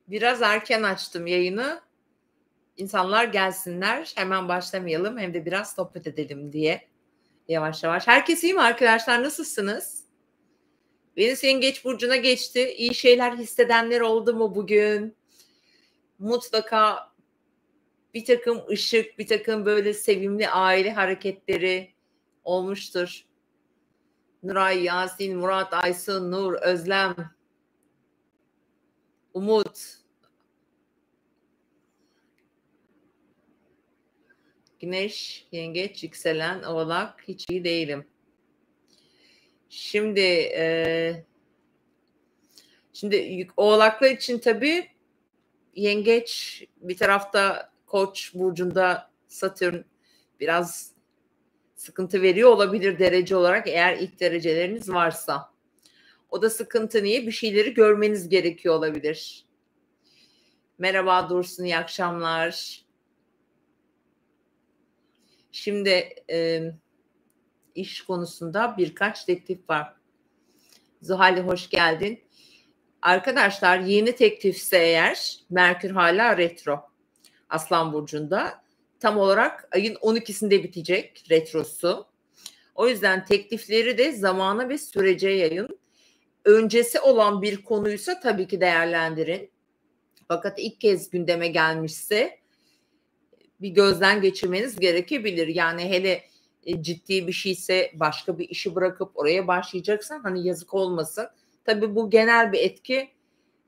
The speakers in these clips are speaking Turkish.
Biraz erken açtım yayını. İnsanlar gelsinler. Hemen başlamayalım. Hem de biraz sohbet edelim diye. Yavaş yavaş. Herkes iyi mi arkadaşlar? Nasılsınız? Venüs Yengeç burcuna geçti. İyi şeyler hissedenler oldu mu bugün? Mutlaka bir takım ışık, bir takım böyle sevimli aile hareketleri olmuştur. Nuray, Yasin, Murat, Aysun, Nur, Özlem, Umut, Güneş, Yengeç, Yükselen, Oğlak, hiç iyi değilim. Şimdi Oğlaklar için tabii Yengeç bir tarafta Koç burcunda Satürn biraz sıkıntı veriyor olabilir derece olarak eğer ilk dereceleriniz varsa. O da sıkıntı niye? Bir şeyleri görmeniz gerekiyor olabilir. Merhaba Dursun, iyi akşamlar. Şimdi iş konusunda birkaç teklif var. Zuhal'e hoş geldin. Arkadaşlar yeni teklifse eğer Merkür hala retro. Aslan burcunda. Tam olarak ayın 12'sinde bitecek retrosu. O yüzden teklifleri de zamana ve sürece yayın. Öncesi olan bir konuysa tabii ki değerlendirin. Fakat ilk kez gündeme gelmişse bir gözden geçirmeniz gerekebilir. Yani hele ciddi bir şeyse başka bir işi bırakıp oraya başlayacaksan hani yazık olmasın. Tabii bu genel bir etki.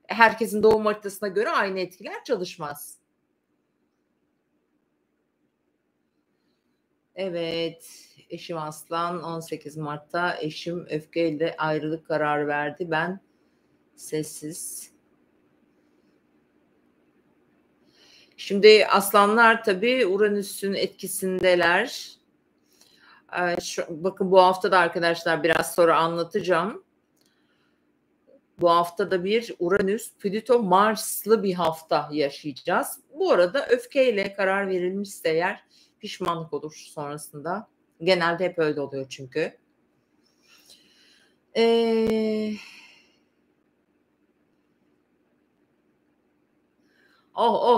Herkesin doğum haritasına göre aynı etkiler çalışmaz. Evet, eşim Aslan 18 Mart'ta eşim öfkeyle ayrılık kararı verdi. Ben sessiz. Şimdi aslanlar tabii Uranüs'ün etkisindeler. Bakın bu hafta da arkadaşlar biraz sonra anlatacağım. Bu hafta da bir Uranüs, Plüto, Mars'lı bir hafta yaşayacağız. Bu arada öfkeyle karar verilmişse eğer pişmanlık olur sonrasında. Genelde hep öyle oluyor çünkü.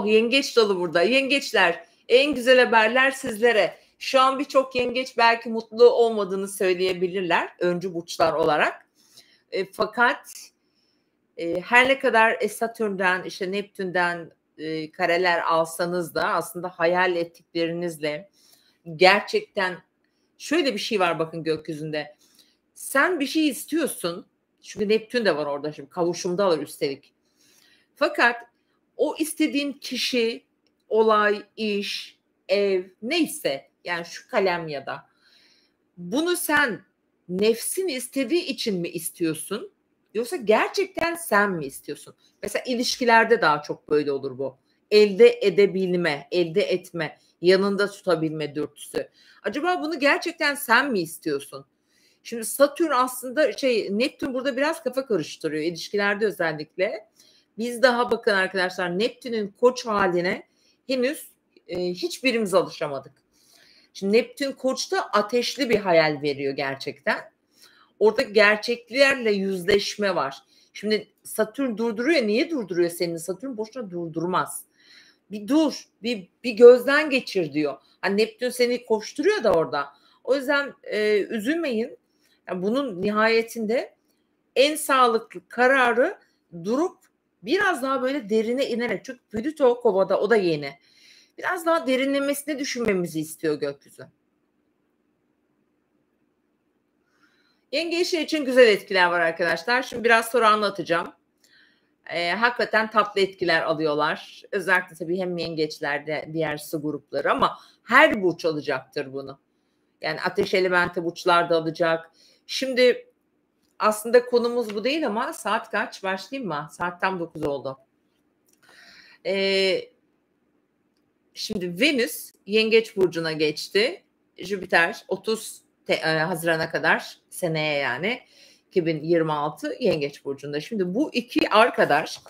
Yengeç dolu burada. Yengeçler, en güzel haberler sizlere. Şu an birçok yengeç belki mutlu olmadığını söyleyebilirler öncü burçlar olarak. Fakat her ne kadar Satürn'den, işte Neptün'den kareler alsanız da aslında hayal ettiklerinizle gerçekten şöyle bir şey var bakın gökyüzünde. Sen bir şey istiyorsun. Çünkü Neptün de var orada şimdi. Kavuşumda var üstelik. Fakat o istediğin kişi, olay, iş, ev neyse yani şu kalem ya da bunu sen nefsin istediği için mi istiyorsun? Yoksa gerçekten sen mi istiyorsun? Mesela ilişkilerde daha çok böyle olur bu. Elde edebilme, elde etme, yanında tutabilme dürtüsü. Acaba bunu gerçekten sen mi istiyorsun? Şimdi Satürn aslında Neptün burada biraz kafa karıştırıyor ilişkilerde özellikle. Biz daha bakın arkadaşlar Neptün'ün Koç haline henüz hiçbirimiz alışamadık. Şimdi Neptün Koç'ta ateşli bir hayal veriyor gerçekten. Orada gerçeklerle yüzleşme var. Şimdi Satürn durduruyor. Niye durduruyor senin? Satürn boşuna durdurmaz. Bir dur, bir gözden geçir diyor. Hani Neptün seni koşturuyor da orada. O yüzden üzülmeyin. Yani bunun nihayetinde en sağlıklı kararı durup biraz daha böyle derine inerek. Çünkü Plüto Kova'da o da yeni. Biraz daha derinlemesine düşünmemizi istiyor gökyüzü. Yengeçler için güzel etkiler var arkadaşlar. Şimdi biraz sonra anlatacağım. Hakikaten tatlı etkiler alıyorlar. Özellikle tabii hem yengeçlerde diğer su grupları ama her burç alacaktır bunu. Yani ateş elementi burçlar da alacak. Şimdi aslında konumuz bu değil ama saat kaç? Başlayayım mı? Saat tam 9 oldu. Şimdi Venüs Yengeç burcuna geçti. Jüpiter 30 Haziran'a kadar seneye yani 2026 Yengeç burcunda. Şimdi bu iki arkadaş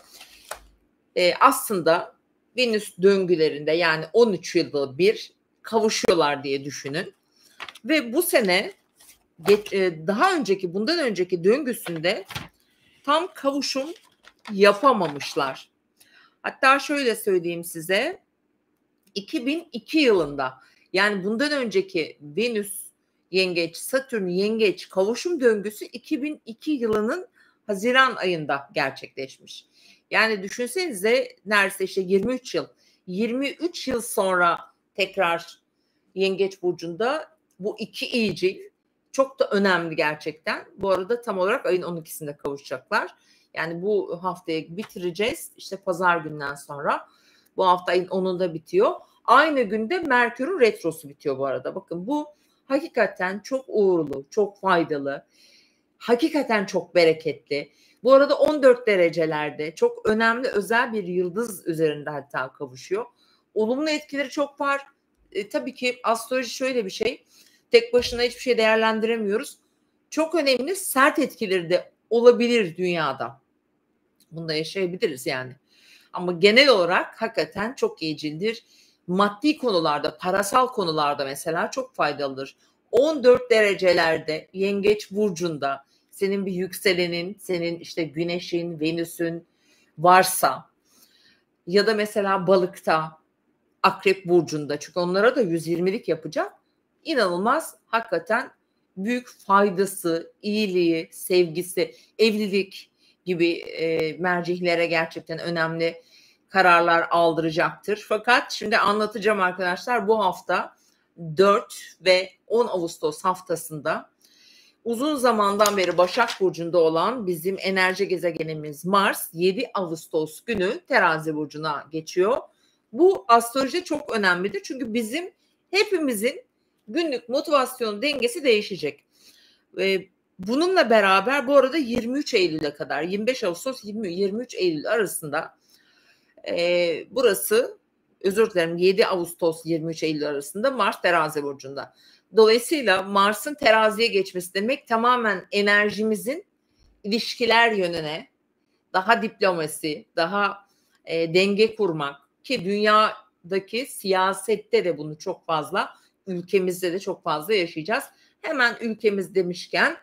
aslında Venüs döngülerinde yani 13 yılda bir kavuşuyorlar diye düşünün. Ve bu sene bundan önceki döngüsünde tam kavuşum yapamamışlar. Hatta şöyle söyleyeyim size, 2002 yılında, yani bundan önceki Venüs Yengeç, Satürn Yengeç kavuşum döngüsü 2002 yılının Haziran ayında gerçekleşmiş. Yani düşünsenize, neredeyse işte 23 yıl sonra tekrar Yengeç burcunda bu iki iyicil çok da önemli gerçekten. Bu arada tam olarak ayın 12'sinde kavuşacaklar. Yani bu haftayı bitireceğiz. İşte pazar günden sonra. Bu hafta ayın 10'unda bitiyor. Aynı günde Merkür'ün retrosu bitiyor bu arada. Bakın, bu hakikaten çok uğurlu, çok faydalı. Hakikaten çok bereketli. Bu arada 14 derecelerde çok önemli özel bir yıldız üzerinde hatta kavuşuyor. Olumlu etkileri çok var. Tabii ki astroloji şöyle bir şey. Tek başına hiçbir şey değerlendiremiyoruz. Çok önemli sert etkileri de olabilir dünyada. Bunu da yaşayabiliriz yani. Ama genel olarak hakikaten çok iyicildir. Maddi konularda, parasal konularda mesela çok faydalıdır. 14 derecelerde Yengeç burcunda senin bir yükselenin, senin işte Güneş'in, Venüs'ün varsa ya da mesela Balık'ta, Akrep burcunda, çünkü onlara da 120'lik yapacak. İnanılmaz, hakikaten büyük faydası, iyiliği, sevgisi, evlilik gibi mercihlere gerçekten önemli kararlar aldıracaktır. Fakat şimdi anlatacağım arkadaşlar, bu hafta 4 ve 10 Ağustos haftasında uzun zamandan beri Başak Burcu'nda olan bizim enerji gezegenimiz Mars 7 Ağustos günü Terazi Burcu'na geçiyor. Bu astrolojide çok önemlidir. Çünkü bizim hepimizin günlük motivasyon dengesi değişecek. Bununla beraber bu arada 23 Eylül'e kadar, 25 Ağustos 23 Eylül arasında burası, özür dilerim, 7 Ağustos 23 Eylül arasında Mars Terazi Burcu'nda. Dolayısıyla Mars'ın teraziye geçmesi demek tamamen enerjimizin ilişkiler yönüne, daha diplomasi, daha denge kurmak, ki dünyadaki siyasette de bunu çok fazla, ülkemizde de çok fazla yaşayacağız. Hemen ülkemiz demişken,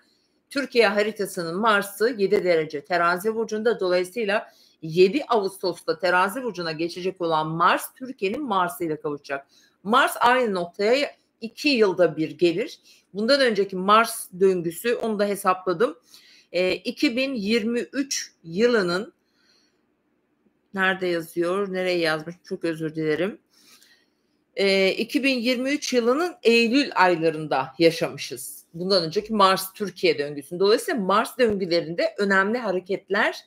Türkiye haritasının Mars'ı 7 derece Terazi Burcu'nda, dolayısıyla 7 Ağustos'ta Terazi Burcu'na geçecek olan Mars, Türkiye'nin Mars'ı ile kavuşacak. Mars aynı noktaya 2 yılda bir gelir. Bundan önceki Mars döngüsü, onu da hesapladım. 2023 yılının, nerede yazıyor, nereye yazmış, çok özür dilerim. 2023 yılının Eylül aylarında yaşamışız. Bundan önceki Mars Türkiye döngüsünü. Dolayısıyla Mars döngülerinde önemli hareketler,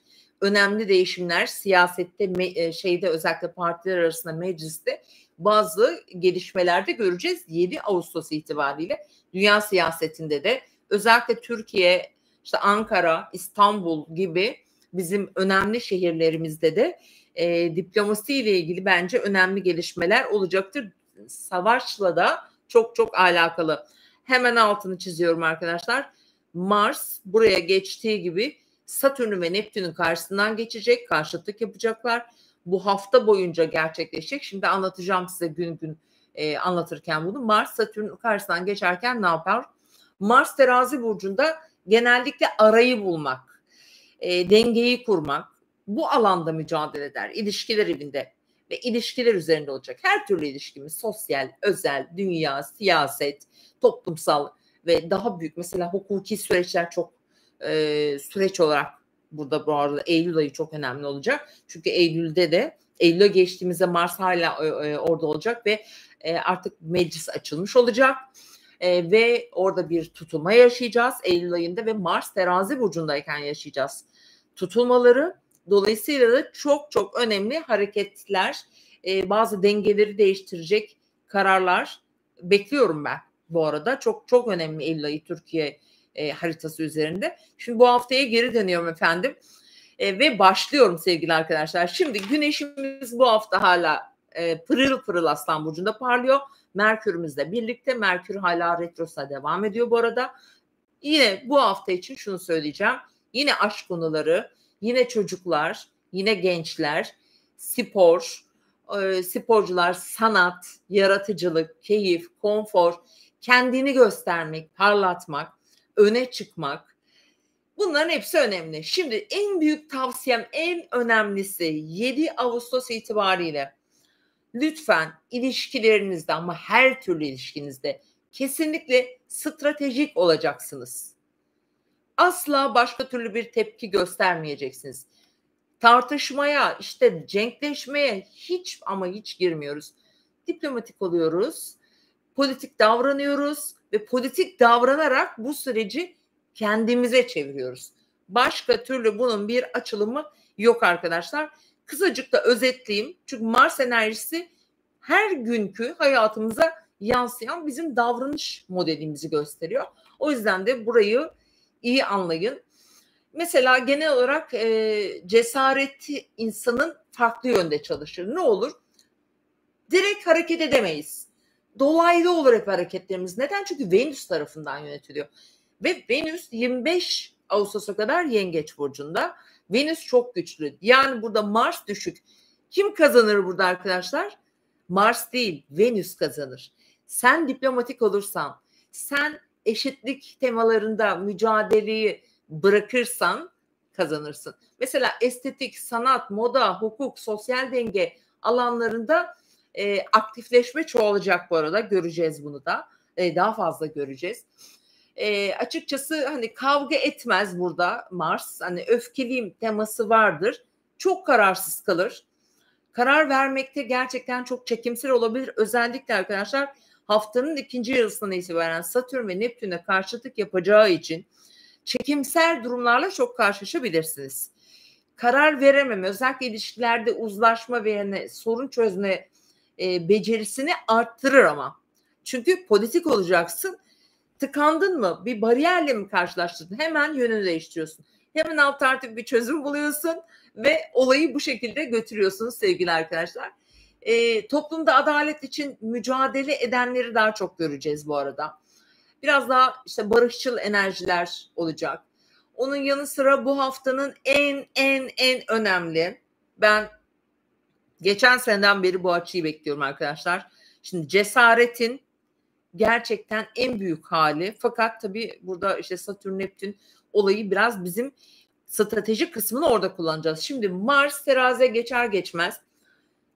önemli değişimler, siyasette, şeyde, özellikle partiler arasında, mecliste bazı gelişmelerde göreceğiz 7 Ağustos itibariyle. Dünya siyasetinde de özellikle Türkiye, işte Ankara, İstanbul gibi bizim önemli şehirlerimizde de diplomasi ile ilgili bence önemli gelişmeler olacaktır. Savaşla da çok çok alakalı. Hemen altını çiziyorum arkadaşlar. Mars buraya geçtiği gibi Satürn'ün ve Neptün'ün karşısından geçecek. Karşıtlık yapacaklar. Bu hafta boyunca gerçekleşecek. Şimdi anlatacağım size gün gün anlatırken bunu. Mars Satürn'ün karşısından geçerken ne yapar? Mars Terazi Burcu'nda genellikle arayı bulmak, dengeyi kurmak, bu alanda mücadele eder. İlişkiler evinde ve ilişkiler üzerinde olacak. Her türlü ilişkimiz, sosyal, özel, dünya, siyaset, toplumsal ve daha büyük, mesela hukuki süreçler çok süreç olarak burada bu arada Eylül ayı çok önemli olacak. Çünkü Eylül'e geçtiğimizde Mars hala orada olacak ve artık meclis açılmış olacak. Ve orada bir tutulma yaşayacağız Eylül ayında ve Mars Terazi Burcu'ndayken yaşayacağız tutulmaları. Dolayısıyla da çok çok önemli hareketler, bazı dengeleri değiştirecek kararlar bekliyorum ben bu arada. Çok çok önemli Eylül ayı Türkiye haritası üzerinde. Şimdi bu haftaya geri dönüyorum efendim ve başlıyorum sevgili arkadaşlar. Şimdi Güneşimiz bu hafta hala pırıl pırıl Aslan Burcu'nda parlıyor. Merkür'ümüzle birlikte. Merkür hala retrosa devam ediyor bu arada. Yine bu hafta için şunu söyleyeceğim. Yine aşk konuları, yine çocuklar, yine gençler, spor, sporcular, sanat, yaratıcılık, keyif, konfor, kendini göstermek, parlatmak, öne çıkmak. Bunların hepsi önemli. Şimdi en büyük tavsiyem, en önemlisi 7 Ağustos itibariyle lütfen ilişkilerinizde, ama her türlü ilişkinizde kesinlikle stratejik olacaksınız. Asla başka türlü bir tepki göstermeyeceksiniz. Tartışmaya, işte cenkleşmeye hiç ama hiç girmiyoruz. Diplomatik oluyoruz, politik davranıyoruz ve politik davranarak bu süreci kendimize çeviriyoruz. Başka türlü bunun bir açılımı yok arkadaşlar. Kısacık da özetleyeyim. Çünkü Mars enerjisi her günkü hayatımıza yansıyan bizim davranış modelimizi gösteriyor. O yüzden de burayı iyi anlayın. Mesela genel olarak cesareti insanın farklı yönde çalışır. Ne olur? Direkt hareket edemeyiz. Dolaylı olur hep hareketlerimiz. Neden? Çünkü Venüs tarafından yönetiliyor. Ve Venüs 25 Ağustos'a kadar Yengeç burcunda. Venüs çok güçlü. Yani burada Mars düşük. Kim kazanır burada arkadaşlar? Mars değil, Venüs kazanır. Sen diplomatik olursan, sen eşitlik temalarında mücadeleyi bırakırsan kazanırsın. Mesela estetik, sanat, moda, hukuk, sosyal denge alanlarında aktifleşme çoğalacak bu arada. Göreceğiz bunu da. Daha fazla göreceğiz. Açıkçası hani kavga etmez burada Mars. Hani öfkeliyim teması vardır. Çok kararsız kalır. Karar vermekte gerçekten çok çekimser olabilir. Özellikle arkadaşlar haftanın ikinci yarısından itibaren Satürn ve Neptün'e karşıtlık yapacağı için çekimser durumlarla çok karşılaşabilirsiniz. Karar verememe, özellikle ilişkilerde uzlaşma ve yani sorun çözme becerisini arttırır ama. Çünkü politik olacaksın. Tıkandın mı? Bir bariyerle mi karşılaştın? Hemen yönünü değiştiriyorsun. Hemen alternatif bir çözüm buluyorsun ve olayı bu şekilde götürüyorsunuz sevgili arkadaşlar. Toplumda adalet için mücadele edenleri daha çok göreceğiz bu arada. Biraz daha işte barışçıl enerjiler olacak. Onun yanı sıra bu haftanın en önemli, ben geçen seneden beri bu açıyı bekliyorum arkadaşlar. Şimdi cesaretin gerçekten en büyük hali, fakat tabii burada işte Satürn Neptün olayı biraz bizim stratejik kısmını orada kullanacağız. Şimdi Mars teraziye geçer geçmez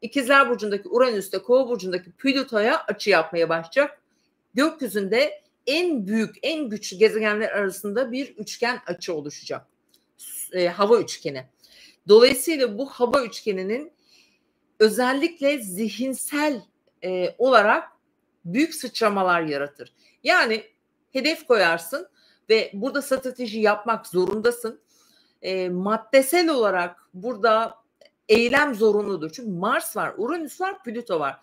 İkizler Burcu'ndaki Uranüs'te Kova Burcu'ndaki Plüto'ya açı yapmaya başlayacak. Gökyüzünde en büyük, en güçlü gezegenler arasında bir üçgen açı oluşacak. Hava üçgeni. Dolayısıyla bu hava üçgeninin özellikle zihinsel olarak büyük sıçramalar yaratır. Yani hedef koyarsın ve burada strateji yapmak zorundasın. Maddesel olarak burada eylem zorunludur. Çünkü Mars var, Uranüs var, Plüto var.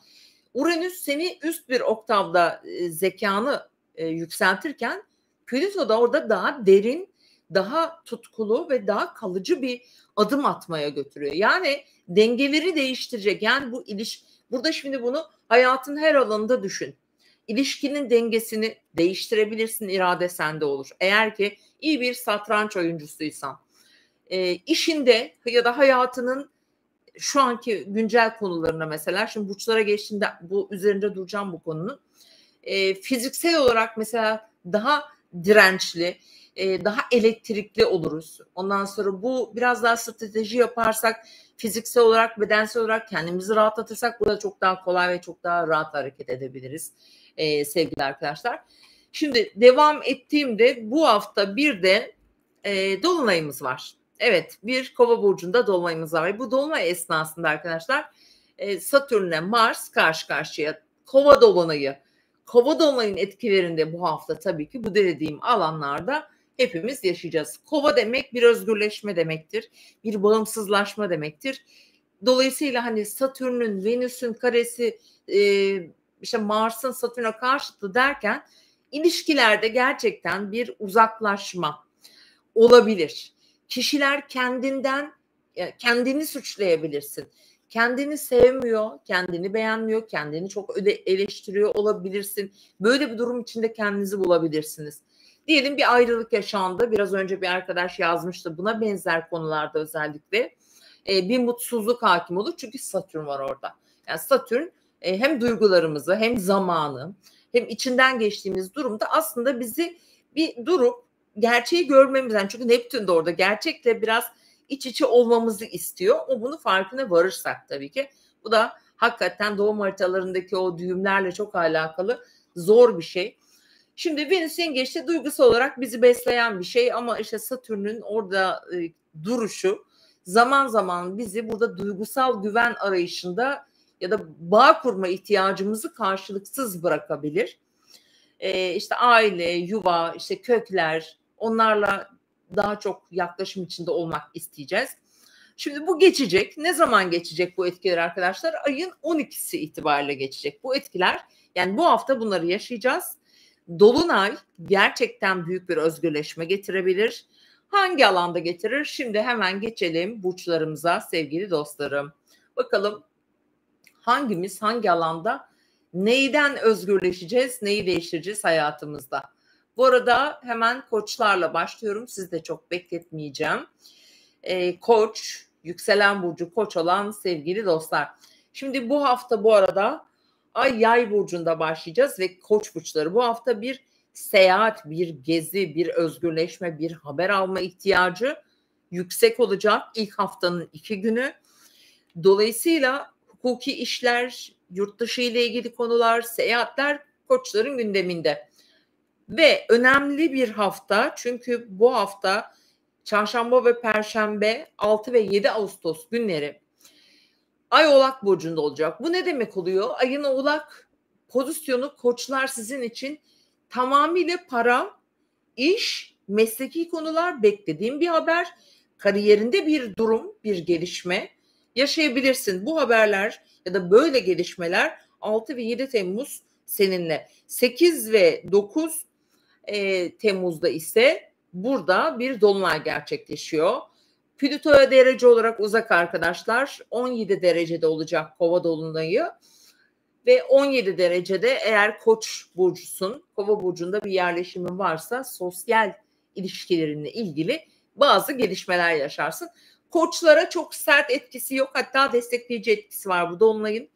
Uranüs seni üst bir oktavda zekanı yükseltirken Plüto da orada daha derin, daha tutkulu ve daha kalıcı bir adım atmaya götürüyor. Yani dengeleri değiştirecek. Yani bu burada şimdi bunu hayatın her alanında düşün. İlişkinin dengesini değiştirebilirsin, irade sende olur. Eğer ki iyi bir satranç oyuncusuysan. İşinde ya da hayatının şu anki güncel konularına, mesela şimdi burçlara geçtiğinde bu üzerinde duracağım bu konunun. Fiziksel olarak mesela daha dirençli, daha elektrikli oluruz. Ondan sonra bu biraz daha strateji yaparsak, fiziksel olarak, bedensel olarak kendimizi rahatlatırsak burada çok daha kolay ve çok daha rahat hareket edebiliriz sevgili arkadaşlar. Şimdi devam ettiğimde bu hafta bir de dolunayımız var. Evet, bir Kova burcunda dolunayımız var. Bu dolunay esnasında arkadaşlar Satürn'le Mars karşı karşıya. Kova dolunayın etkilerinde bu hafta tabii ki bu dediğim alanlarda hepimiz yaşayacağız. Kova demek bir özgürleşme demektir. Bir bağımsızlaşma demektir. Dolayısıyla hani Satürn'ün, Venüs'ün karesi, işte Mars'ın Satürn'e karşıtı derken ilişkilerde gerçekten bir uzaklaşma olabilir. Kişiler kendini suçlayabilirsin. Kendini sevmiyor, kendini beğenmiyor, kendini çok eleştiriyor olabilirsin. Böyle bir durum içinde kendinizi bulabilirsiniz. Diyelim bir ayrılık yaşandı. Biraz önce bir arkadaş yazmıştı. Buna benzer konularda özellikle bir mutsuzluk hakim olur. Çünkü Satürn var orada. Yani Satürn hem duygularımızı, hem zamanı, hem içinden geçtiğimiz durumda aslında bizi bir durup gerçeği görmemizden, çünkü Neptün de orada gerçekle biraz iç içe olmamızı istiyor. O bunu farkına varırsak tabii ki. Bu da hakikaten doğum haritalarındaki o düğümlerle çok alakalı zor bir şey. Şimdi Venüs Yengeç'te duygusal olarak bizi besleyen bir şey ama işte Satürn'ün orada duruşu zaman zaman bizi burada duygusal güven arayışında ya da bağ kurma ihtiyacımızı karşılıksız bırakabilir. İşte aile, yuva, işte kökler, onlarla daha çok yaklaşım içinde olmak isteyeceğiz. Şimdi bu geçecek. Ne zaman geçecek bu etkiler arkadaşlar? Ayın 12'si itibariyle geçecek. Bu etkiler, yani bu hafta bunları yaşayacağız. Dolunay gerçekten büyük bir özgürleşme getirebilir. Hangi alanda getirir? Şimdi hemen geçelim burçlarımıza sevgili dostlarım. Bakalım hangimiz hangi alanda neyden özgürleşeceğiz, neyi değiştireceğiz hayatımızda. Bu arada hemen koçlarla başlıyorum. Sizi de çok bekletmeyeceğim. Koç, yükselen burcu koç olan sevgili dostlar. Şimdi bu hafta bu arada Ay Yay burcunda başlayacağız ve koç burçları bu hafta bir seyahat, bir gezi, bir özgürleşme, bir haber alma ihtiyacı yüksek olacak ilk haftanın 2 günü. Dolayısıyla hukuki işler, yurt dışı ile ilgili konular, seyahatler koçların gündeminde. Ve önemli bir hafta, çünkü bu hafta Çarşamba ve Perşembe 6 ve 7 Ağustos günleri Ay Oğlak burcunda olacak. Bu ne demek oluyor? Ayın Oğlak pozisyonu koçlar sizin için tamamıyla para, iş, mesleki konular, beklediğim bir haber, kariyerinde bir durum, bir gelişme yaşayabilirsin. Bu haberler ya da böyle gelişmeler 6 ve 7 Temmuz seninle. 8 ve 9 Temmuz'da ise burada bir dolunay gerçekleşiyor. Plüto'ya derece olarak uzak arkadaşlar. 17 derecede olacak Kova dolunayı ve 17 derecede eğer Koç burcusun, Kova burcunda bir yerleşimin varsa sosyal ilişkilerinle ilgili bazı gelişmeler yaşarsın. Koçlara çok sert etkisi yok, hatta destekleyici etkisi var bu dolunayın.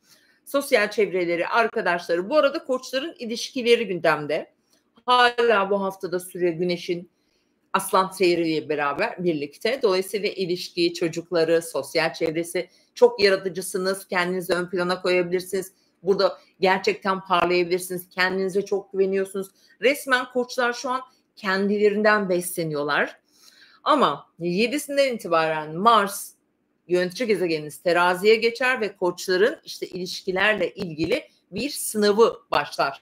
Sosyal çevreleri, arkadaşları. Bu arada koçların ilişkileri gündemde. Hala bu haftada sürüyor Güneş'in Aslan seyriyle beraber birlikte. Dolayısıyla ilişki, çocukları, sosyal çevresi, çok yaratıcısınız. Kendinizi ön plana koyabilirsiniz. Burada gerçekten parlayabilirsiniz. Kendinize çok güveniyorsunuz. Resmen koçlar şu an kendilerinden besleniyorlar. Ama 7'sinden itibaren Mars yönetici gezegeniniz teraziye geçer ve koçların işte ilişkilerle ilgili bir sınavı başlar.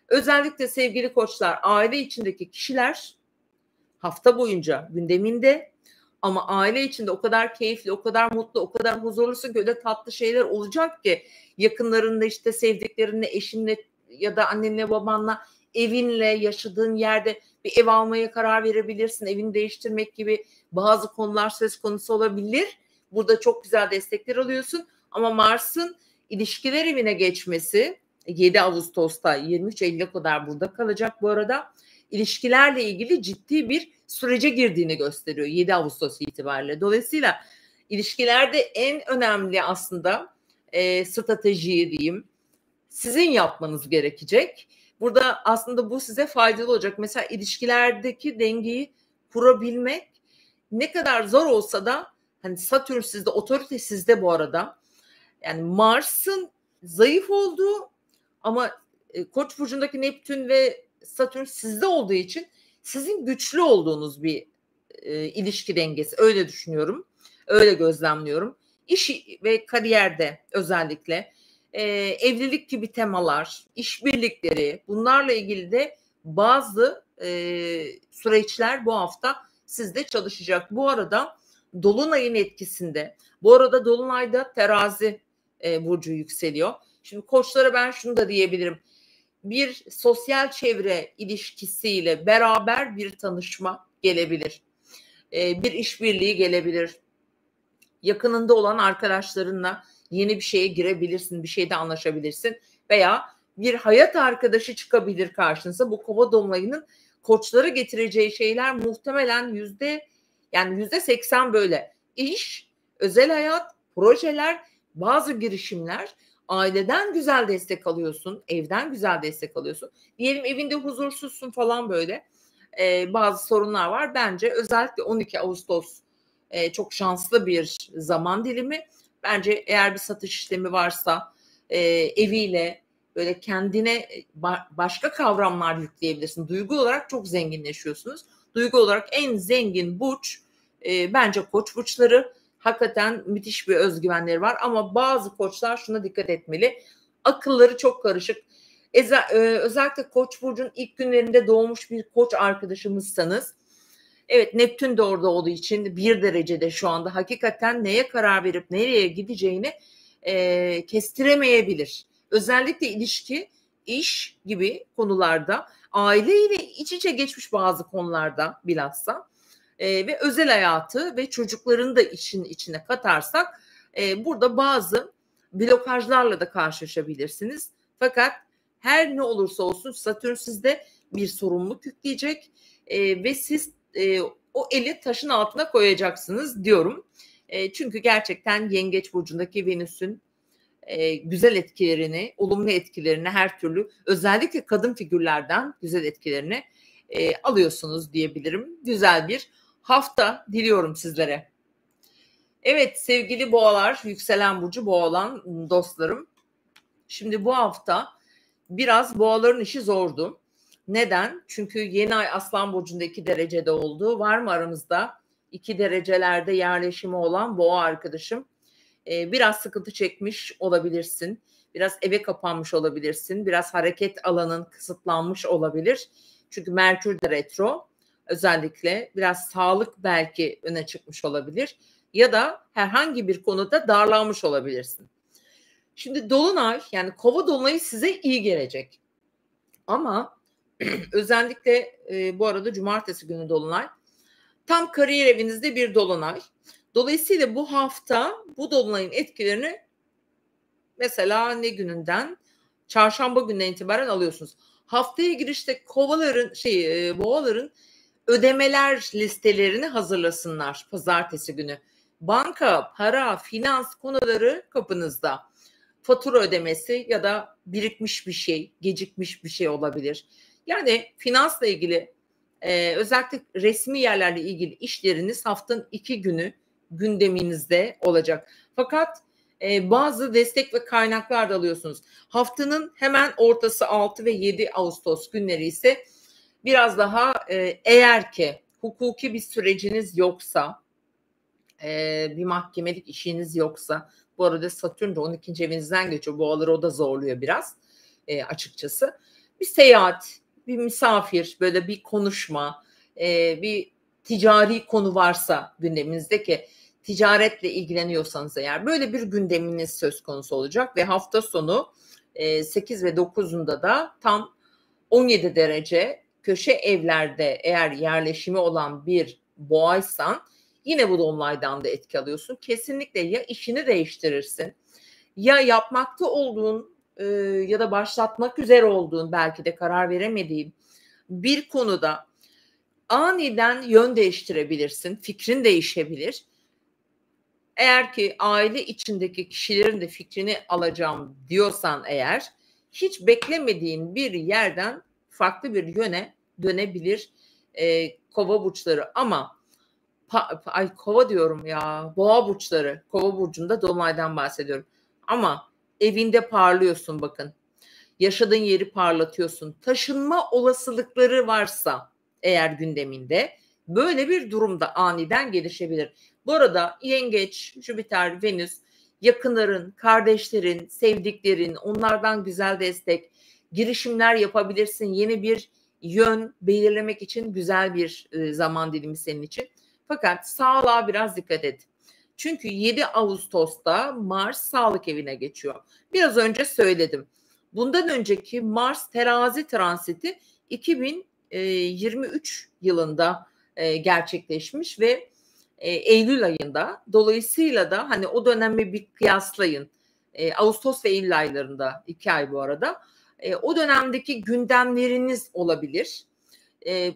Özellikle sevgili koçlar, aile içindeki kişiler hafta boyunca gündeminde, ama aile içinde o kadar keyifli, o kadar mutlu, o kadar huzurlusun ki öyle tatlı şeyler olacak ki yakınlarında, işte sevdiklerinle, eşinle ya da annenle, babanla, evinle, yaşadığın yerde bir ev almaya karar verebilirsin. Evini değiştirmek gibi bazı konular söz konusu olabilir. Burada çok güzel destekler alıyorsun. Ama Mars'ın ilişkiler evine geçmesi 7 Ağustos'ta 23 Eylül'e kadar burada kalacak bu arada. İlişkilerle ilgili ciddi bir sürece girdiğini gösteriyor 7 Ağustos itibariyle. Dolayısıyla ilişkilerde en önemli aslında stratejiyi diyeyim sizin yapmanız gerekecek. Burada aslında bu size faydalı olacak. Mesela ilişkilerdeki dengeyi kurabilmek ne kadar zor olsa da, hani Satürn sizde, otorite sizde bu arada. Yani Mars'ın zayıf olduğu ama Koç burcundaki Neptün ve Satürn sizde olduğu için sizin güçlü olduğunuz bir ilişki dengesi. Öyle düşünüyorum. Öyle gözlemliyorum. İş ve kariyerde özellikle evlilik gibi temalar, işbirlikleri, bunlarla ilgili de bazı süreçler bu hafta sizde çalışacak. Bu arada Dolunay'ın etkisinde, bu arada Dolunay'da Terazi burcu yükseliyor. Şimdi koçlara ben şunu da diyebilirim. Bir sosyal çevre ilişkisiyle beraber bir tanışma gelebilir. Bir işbirliği gelebilir. Yakınında olan arkadaşlarınla yeni bir şeye girebilirsin, bir şeyde anlaşabilirsin veya bir hayat arkadaşı çıkabilir karşınıza. Bu Kova dolunayının koçlara getireceği şeyler muhtemelen %80 böyle. İş, özel hayat, projeler, bazı girişimler. Aileden güzel destek alıyorsun, evden güzel destek alıyorsun. Diyelim evinde huzursuzsun falan böyle. bazı sorunlar var. Bence özellikle 12 Ağustos çok şanslı bir zaman dilimi. Bence eğer bir satış işlemi varsa eviyle böyle kendine başka kavramlar yükleyebilirsin. Duygu olarak çok zenginleşiyorsunuz. Duygu olarak en zengin burç bence Koç burçları. Hakikaten müthiş bir özgüvenleri var ama bazı koçlar şuna dikkat etmeli. Akılları çok karışık. Özellikle Koç burcunun ilk günlerinde doğmuş bir koç arkadaşımızsanız, evet, Neptün de orada olduğu için 1 derecede şu anda hakikaten neye karar verip nereye gideceğini kestiremeyebilir. Özellikle ilişki, iş gibi konularda, aileyle iç içe geçmiş bazı konularda bilhassa ve özel hayatı ve çocuklarını da işin içine katarsak burada bazı blokajlarla da karşılaşabilirsiniz. Fakat her ne olursa olsun Satürn sizde bir sorumluluk yükleyecek ve siz o eli taşın altına koyacaksınız diyorum. Çünkü gerçekten Yengeç burcundaki Venüs'ün güzel etkilerini, olumlu etkilerini her türlü, özellikle kadın figürlerden güzel etkilerini alıyorsunuz diyebilirim. Güzel bir hafta diliyorum sizlere. Evet sevgili boğalar, yükselen burcu boğa olan dostlarım. Şimdi bu hafta biraz boğaların işi zordu. Neden? Çünkü yeni ay Aslan burcunda 2 derecede oldu. Var mı aramızda 2 derecelerde yerleşimi olan boğa arkadaşım? Biraz sıkıntı çekmiş olabilirsin. Biraz eve kapanmış olabilirsin. Biraz hareket alanın kısıtlanmış olabilir. Çünkü Merkür de retro. Özellikle biraz sağlık belki öne çıkmış olabilir. Ya da herhangi bir konuda darlanmış olabilirsin. Şimdi dolunay, yani kova dolunayı size iyi gelecek. Ama özellikle bu arada cumartesi günü dolunay. Tam kariyer evinizde bir dolunay. Dolayısıyla bu hafta bu dolunayın etkilerini mesela ne gününden? Çarşamba gününden itibaren alıyorsunuz. Haftaya girişte boğaların ödemeler listelerini hazırlasınlar pazartesi günü. Banka, para, finans konuları kapınızda. Fatura ödemesi ya da birikmiş bir şey, gecikmiş bir şey olabilir. Yani finansla ilgili özellikle resmi yerlerle ilgili işleriniz haftanın 2 günü gündeminizde olacak. Fakat bazı destek ve kaynaklar da alıyorsunuz. Haftanın hemen ortası 6 ve 7 Ağustos günleri ise biraz daha eğer ki hukuki bir süreciniz yoksa, bir mahkemelik işiniz yoksa, bu arada Satürn de 12. evinizden geçiyor. Boğaları o da zorluyor biraz açıkçası. Bir seyahat, bir misafir, böyle bir konuşma, bir ticari konu varsa gündeminizde, ki ticaretle ilgileniyorsanız eğer, böyle bir gündeminiz söz konusu olacak ve hafta sonu 8 ve 9'unda da tam 17 derece köşe evlerde eğer yerleşimi olan bir boğaysan yine bu dolunaydan da etki alıyorsun. Kesinlikle ya işini değiştirirsin, ya yapmakta olduğun ya da başlatmak üzere olduğun, belki de karar veremediğin bir konuda aniden yön değiştirebilirsin. Fikrin değişebilir. Eğer ki aile içindeki kişilerin de fikrini alacağım diyorsan eğer, hiç beklemediğin bir yerden farklı bir yöne dönebilir kova burçları. Ama kova diyorum ya, boğa burçları, kova burcunda dolunaydan bahsediyorum. Ama evinde parlıyorsun, bakın. Yaşadığın yeri parlatıyorsun. Taşınma olasılıkları varsa eğer gündeminde, böyle bir durumda aniden gelişebilir. Bu arada Yengeç, Jüpiter, Venüs, yakınların, kardeşlerin, sevdiklerin, onlardan güzel destek, girişimler yapabilirsin. Yeni bir yön belirlemek için güzel bir zaman dilimi senin için. Fakat sağlığa biraz dikkat et. Çünkü 7 Ağustos'ta Mars sağlık evine geçiyor. Biraz önce söyledim. Bundan önceki Mars terazi transiti 2023 yılında gerçekleşmiş ve Eylül ayında. Dolayısıyla da hani o dönemi bir kıyaslayın. Ağustos ve Eylül aylarında, 2 ay bu arada. O dönemdeki gündemleriniz olabilir.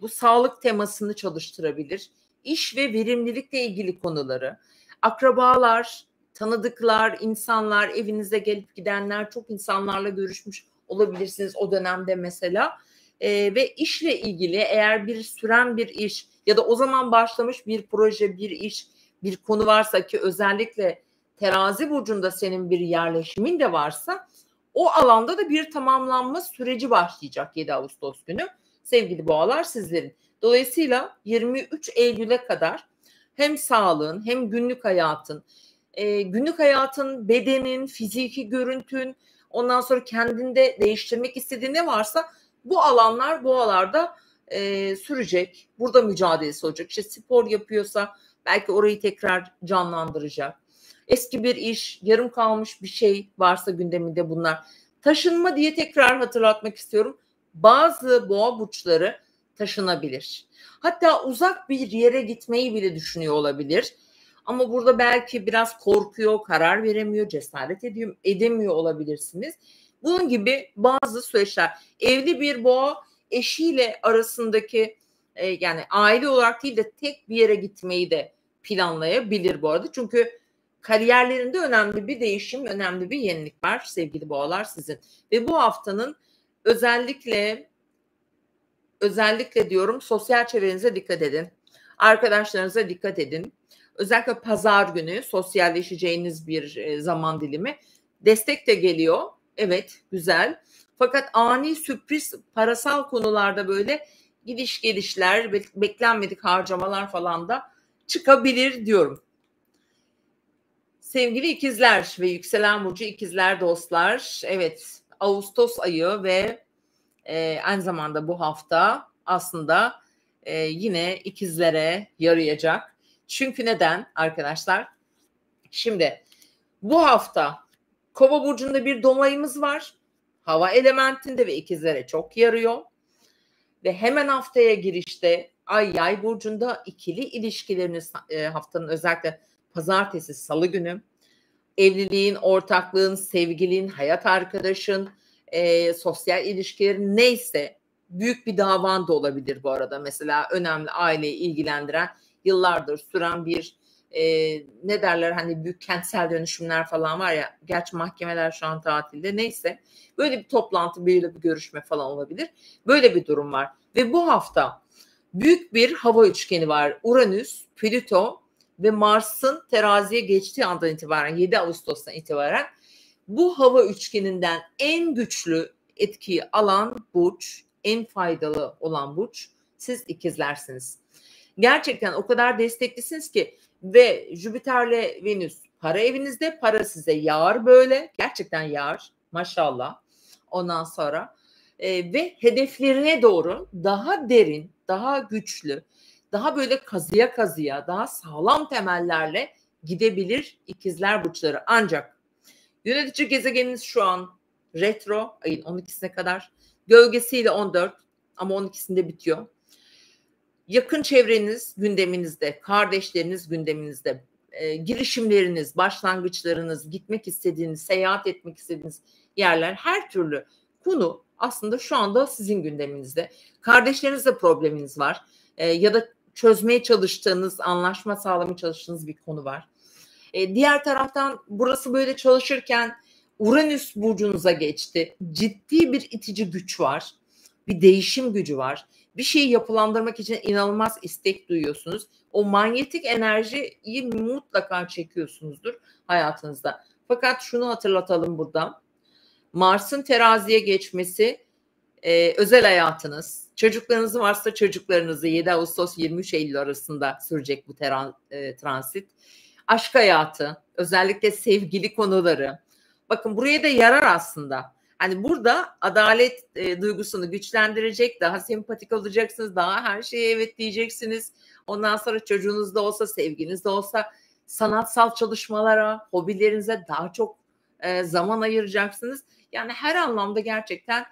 Bu sağlık temasını çalıştırabilir. İş ve verimlilikle ilgili konuları, akrabalar, tanıdıklar, insanlar, evinize gelip gidenler, çok insanlarla görüşmüş olabilirsiniz o dönemde mesela. Ve işle ilgili eğer bir süren bir iş ya da o zaman başlamış bir proje, bir iş, bir konu varsa ki özellikle terazi burcunda senin bir yerleşimin de varsa o alanda da bir tamamlanma süreci başlayacak 7 Ağustos günü sevgili boğalar sizlerin. Dolayısıyla 23 Eylül'e kadar hem sağlığın hem günlük hayatın, bedenin, fiziki görüntün, ondan sonra kendinde değiştirmek istediğin ne varsa bu alanlar boğalarda sürecek. Burada mücadelesi olacak. İşte spor yapıyorsa belki orayı tekrar canlandıracak. Eski bir iş, yarım kalmış bir şey varsa gündeminde bunlar. Taşınma diye tekrar hatırlatmak istiyorum. Bazı boğa burçları taşınabilir. Hatta uzak bir yere gitmeyi bile düşünüyor olabilir. Ama burada belki biraz korkuyor, karar veremiyor, cesaret edemiyor olabilirsiniz. Bunun gibi bazı süreçler. Evli bir boğa eşiyle arasındaki yani aile olarak değil de tek bir yere gitmeyi de planlayabilir bu arada. Çünkü kariyerlerinde önemli bir değişim, önemli bir yenilik var sevgili boğalar sizin. Ve bu haftanın özellikle diyorum sosyal çevrenize dikkat edin. Arkadaşlarınıza dikkat edin. Özellikle pazar günü sosyalleşeceğiniz bir zaman dilimi. Destek de geliyor. Evet, güzel. Fakat ani sürpriz parasal konularda böyle gidiş gelişler, beklenmedik harcamalar falan da çıkabilir diyorum. Sevgili ikizler ve yükselen burcu ikizler dostlar. Evet, Ağustos ayı ve aynı zamanda bu hafta aslında yine ikizlere yarayacak. Çünkü neden arkadaşlar? Şimdi bu hafta Kova burcunda bir dolayımız var. Hava elementinde ve ikizlere çok yarıyor. Ve hemen haftaya girişte Ay Yay burcunda ikili ilişkileriniz haftanın özellikle pazartesi, salı günü evliliğin, ortaklığın, sevgilin, hayat arkadaşın, sosyal ilişkilerin neyse büyük bir davan da olabilir bu arada. Mesela önemli aileyi ilgilendiren yıllardır süren bir ne derler hani büyük kentsel dönüşümler falan var ya, gerçi mahkemeler şu an tatilde, neyse böyle bir toplantı, böyle bir görüşme falan olabilir. Böyle bir durum var ve bu hafta büyük bir hava üçgeni var. Uranüs, Plüto ve Mars'ın teraziye geçtiği andan itibaren 7 Ağustos'tan itibaren bu hava üçgeninden en güçlü etkiyi alan burç, en faydalı olan burç siz ikizlersiniz. Gerçekten o kadar desteklisiniz ki ve Jüpiter'le Venüs para evinizde, para size yağar böyle. Gerçekten yağar maşallah. Ondan sonra ve hedeflerine doğru daha derin, daha güçlü, daha böyle kazıya kazıya, daha sağlam temellerle gidebilir ikizler burçları. Ancak yönetici gezegeniniz şu an retro, ayın 12'sine kadar, gölgesiyle 14 ama 12'sinde bitiyor. Yakın çevreniz gündeminizde, kardeşleriniz gündeminizde, girişimleriniz, başlangıçlarınız, gitmek istediğiniz, seyahat etmek istediğiniz yerler, her türlü konu aslında şu anda sizin gündeminizde. Kardeşlerinizle probleminiz var ya da çözmeye çalıştığınız, anlaşma sağlamaya çalıştığınız bir konu var. Diğer taraftan burası böyle çalışırken Uranüs burcunuza geçti. Ciddi bir itici güç var. Bir değişim gücü var. Bir şeyi yapılandırmak için inanılmaz istek duyuyorsunuz. O manyetik enerjiyi mutlaka çekiyorsunuzdur hayatınızda. Fakat şunu hatırlatalım burada. Mars'ın teraziye geçmesi özel hayatınız, çocuklarınız varsa çocuklarınızı 7 Ağustos 23 Eylül arasında sürecek bu transit. Aşk hayatı, özellikle sevgili konuları. Bakın buraya da yarar aslında. Hani burada adalet duygusunu güçlendirecek, daha sempatik olacaksınız, daha her şeye evet diyeceksiniz. Ondan sonra çocuğunuz da olsa, sevginiz de olsa sanatsal çalışmalara, hobilerinize daha çok zaman ayıracaksınız. Yani her anlamda gerçekten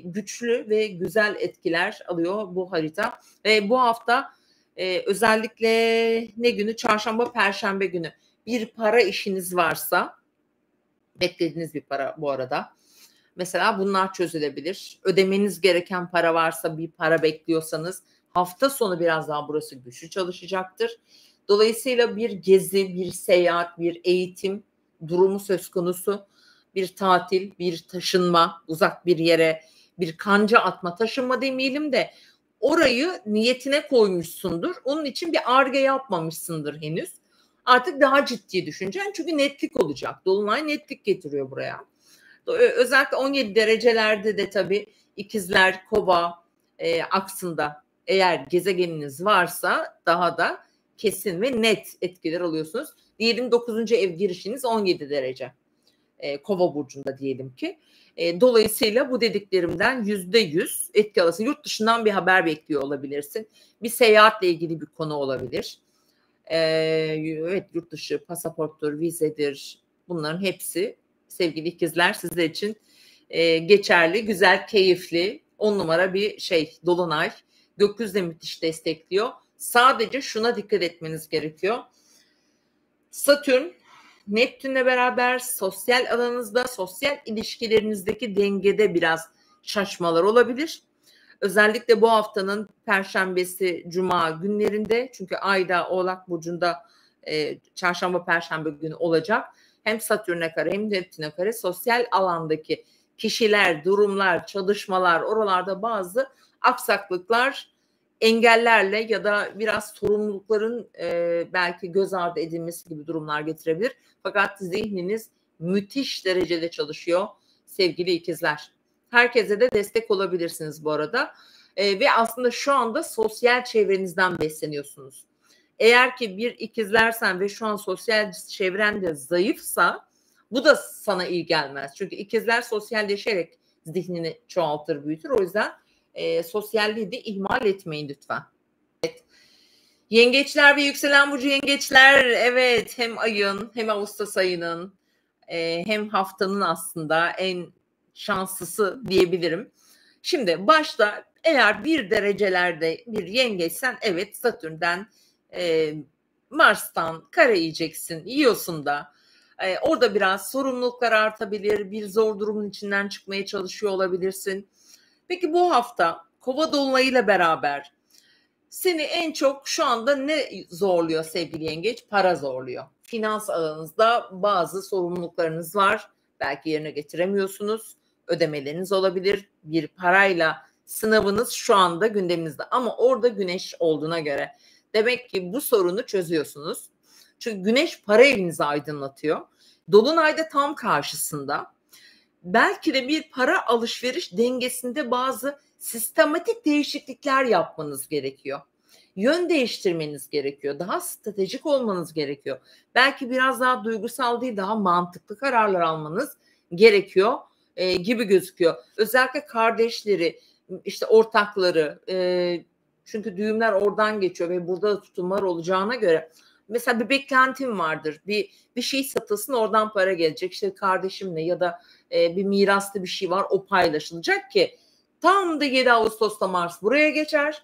güçlü ve güzel etkiler alıyor bu harita. Ve bu hafta özellikle ne günü? Çarşamba, Perşembe günü bir para işiniz varsa, beklediğiniz bir para bu arada. Mesela bunlar çözülebilir. Ödemeniz gereken para varsa, bir para bekliyorsanız hafta sonu biraz daha burası güçlü çalışacaktır. Dolayısıyla bir gezi, bir seyahat, bir eğitim durumu söz konusu. Bir tatil, bir taşınma, uzak bir yere, bir kanca atma, taşınma demeyelim de orayı niyetine koymuşsundur. Onun için bir arge yapmamışsındır henüz. Artık daha ciddi düşüneceksin çünkü netlik olacak. Dolunay netlik getiriyor buraya. Özellikle 17 derecelerde de tabii ikizler, kova aksında eğer gezegeniniz varsa daha da kesin ve net etkiler alıyorsunuz. Diyelim 9. ev girişiniz 17 derece. Kova burcunda diyelim ki. Dolayısıyla bu dediklerimden %100 etki alırsın. Yurt dışından bir haber bekliyor olabilirsin. Bir seyahatle ilgili bir konu olabilir. Evet, yurt dışı pasaporttur, vizedir, bunların hepsi sevgili ikizler sizler için geçerli, güzel, keyifli 10 numara bir dolunay. Gökyüzü de müthiş destekliyor. Sadece şuna dikkat etmeniz gerekiyor. Satürn Neptün'le beraber sosyal alanınızda, sosyal ilişkilerinizdeki dengede biraz şaşmalar olabilir. Özellikle bu haftanın Perşembesi, Cuma günlerinde, çünkü Ayda Oğlak Burcu'nda Çarşamba, Perşembe günü olacak. Hem Satürn'e kare hem Neptün'e kare sosyal alandaki kişiler, durumlar, çalışmalar, oralarda bazı aksaklıklar, engellerle ya da biraz sorumlulukların belki göz ardı edilmesi gibi durumlar getirebilir. Fakat zihniniz müthiş derecede çalışıyor sevgili ikizler. Herkese de destek olabilirsiniz bu arada. Ve aslında şu anda sosyal çevrenizden besleniyorsunuz. Eğer ki bir ikizlersen ve şu an sosyal çevren de zayıfsa bu da sana iyi gelmez. Çünkü ikizler sosyalleşerek zihnini çoğaltır, büyütür. O yüzden sosyalliği de ihmal etmeyin lütfen. Evet. Yengeçler ve yükselen burcu yengeçler, evet, hem ayın hem Ağustos ayının hem haftanın aslında en şanslısı diyebilirim. Şimdi başta eğer 1 derecelerde bir yengeçsen, evet, Satürn'den Mars'tan kare yiyeceksin, yiyorsun da orada biraz sorumluluklar artabilir, bir zor durumun içinden çıkmaya çalışıyor olabilirsin. Peki bu hafta Kova dolunayıyla beraber seni en çok şu anda ne zorluyor sevgili yengeç? Para zorluyor. Finans alanınızda bazı sorumluluklarınız var. Belki yerine getiremiyorsunuz. Ödemeleriniz olabilir. Bir parayla sınavınız şu anda gündeminizde. Ama orada güneş olduğuna göre demek ki bu sorunu çözüyorsunuz. Çünkü güneş para evinizi aydınlatıyor. Dolunayda tam karşısında. Belki de bir para alışveriş dengesinde bazı sistematik değişiklikler yapmanız gerekiyor. Yön değiştirmeniz gerekiyor. Daha stratejik olmanız gerekiyor. Belki biraz daha duygusal değil, daha mantıklı kararlar almanız gerekiyor gibi gözüküyor. Özellikle kardeşleri, işte ortakları, çünkü düğümler oradan geçiyor ve burada da tutumlar olacağına göre mesela bir beklentim vardır. Bir şey satılsın, oradan para gelecek. İşte kardeşimle ya da bir miraslı bir şey var, o paylaşılacak ki tam da 7 Ağustos'ta Mars buraya geçer.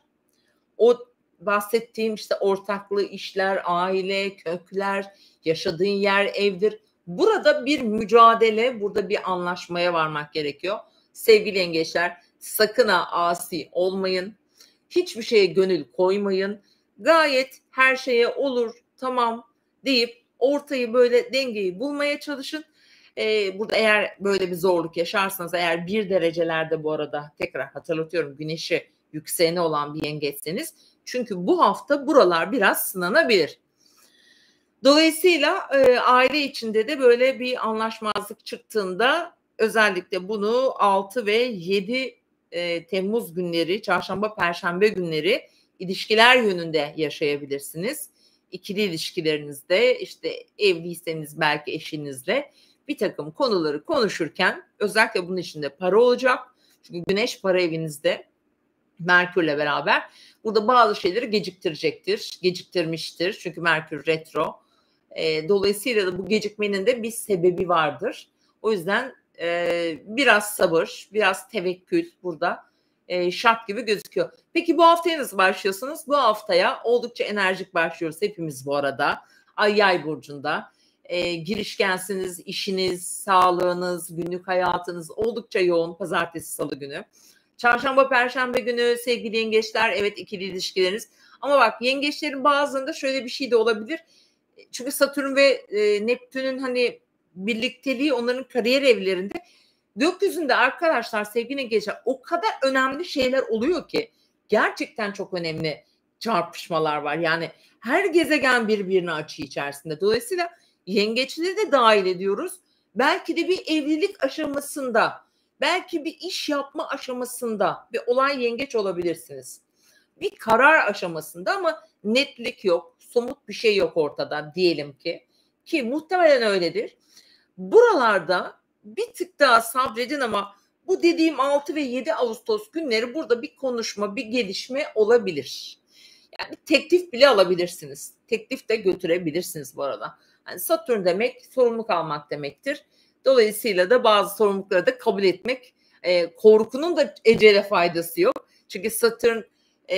O bahsettiğim işte ortaklı işler, aile, kökler, yaşadığın yer, evdir. Burada bir mücadele, burada bir anlaşmaya varmak gerekiyor. Sevgili yengeçler, sakın ha asi olmayın. Hiçbir şeye gönül koymayın. Gayet her şeye olur, tamam deyip ortayı, böyle dengeyi bulmaya çalışın. Burada eğer böyle bir zorluk yaşarsanız, eğer 1 derecelerde, bu arada tekrar hatırlatıyorum, güneşi yükseleni olan bir yengeçseniz, çünkü bu hafta buralar biraz sınanabilir. Dolayısıyla aile içinde de böyle bir anlaşmazlık çıktığında özellikle bunu 6 ve 7 Temmuz günleri, çarşamba, perşembe günleri ilişkiler yönünde yaşayabilirsiniz. İkili ilişkilerinizde, işte evliyseniz belki eşinizle bir takım konuları konuşurken, özellikle bunun içinde para olacak. Çünkü güneş para evinizde Merkür'le beraber burada bazı şeyleri geciktirecektir, geciktirmiştir. Çünkü Merkür retro. Dolayısıyla da bu gecikmenin de bir sebebi vardır. O yüzden biraz sabır, biraz tevekkül burada şart gibi gözüküyor. Peki bu haftaya nasıl başlıyorsunuz? Bu haftaya oldukça enerjik başlıyoruz hepimiz bu arada. Ay Yay burcunda. Girişkensiniz, işiniz, sağlığınız, günlük hayatınız oldukça yoğun. Pazartesi, salı günü. Çarşamba, perşembe günü sevgili yengeçler, evet, ikili ilişkileriniz. Ama bak, yengeçlerin bazılarında şöyle bir şey de olabilir. Çünkü Satürn ve Neptün'ün hani birlikteliği onların kariyer evlerinde. Gökyüzünde arkadaşlar, sevgili yengeçler, o kadar önemli şeyler oluyor ki, gerçekten çok önemli çarpışmalar var. Yani her gezegen birbirine açı içerisinde. Dolayısıyla yengeçleri de dahil ediyoruz. Belki de bir evlilik aşamasında, belki bir iş yapma aşamasında bir olay yengeç olabilirsiniz. Bir karar aşamasında ama netlik yok, somut bir şey yok ortada diyelim ki muhtemelen öyledir. Buralarda bir tık daha sabredin ama bu dediğim 6 ve 7 Ağustos günleri burada bir konuşma, bir gelişme olabilir. Yani bir teklif bile alabilirsiniz. Teklif de götürebilirsiniz bu arada. Yani Satürn demek sorumluluk almak demektir. Dolayısıyla da bazı sorumlulukları da kabul etmek, korkunun da ecele faydası yok. Çünkü Satürn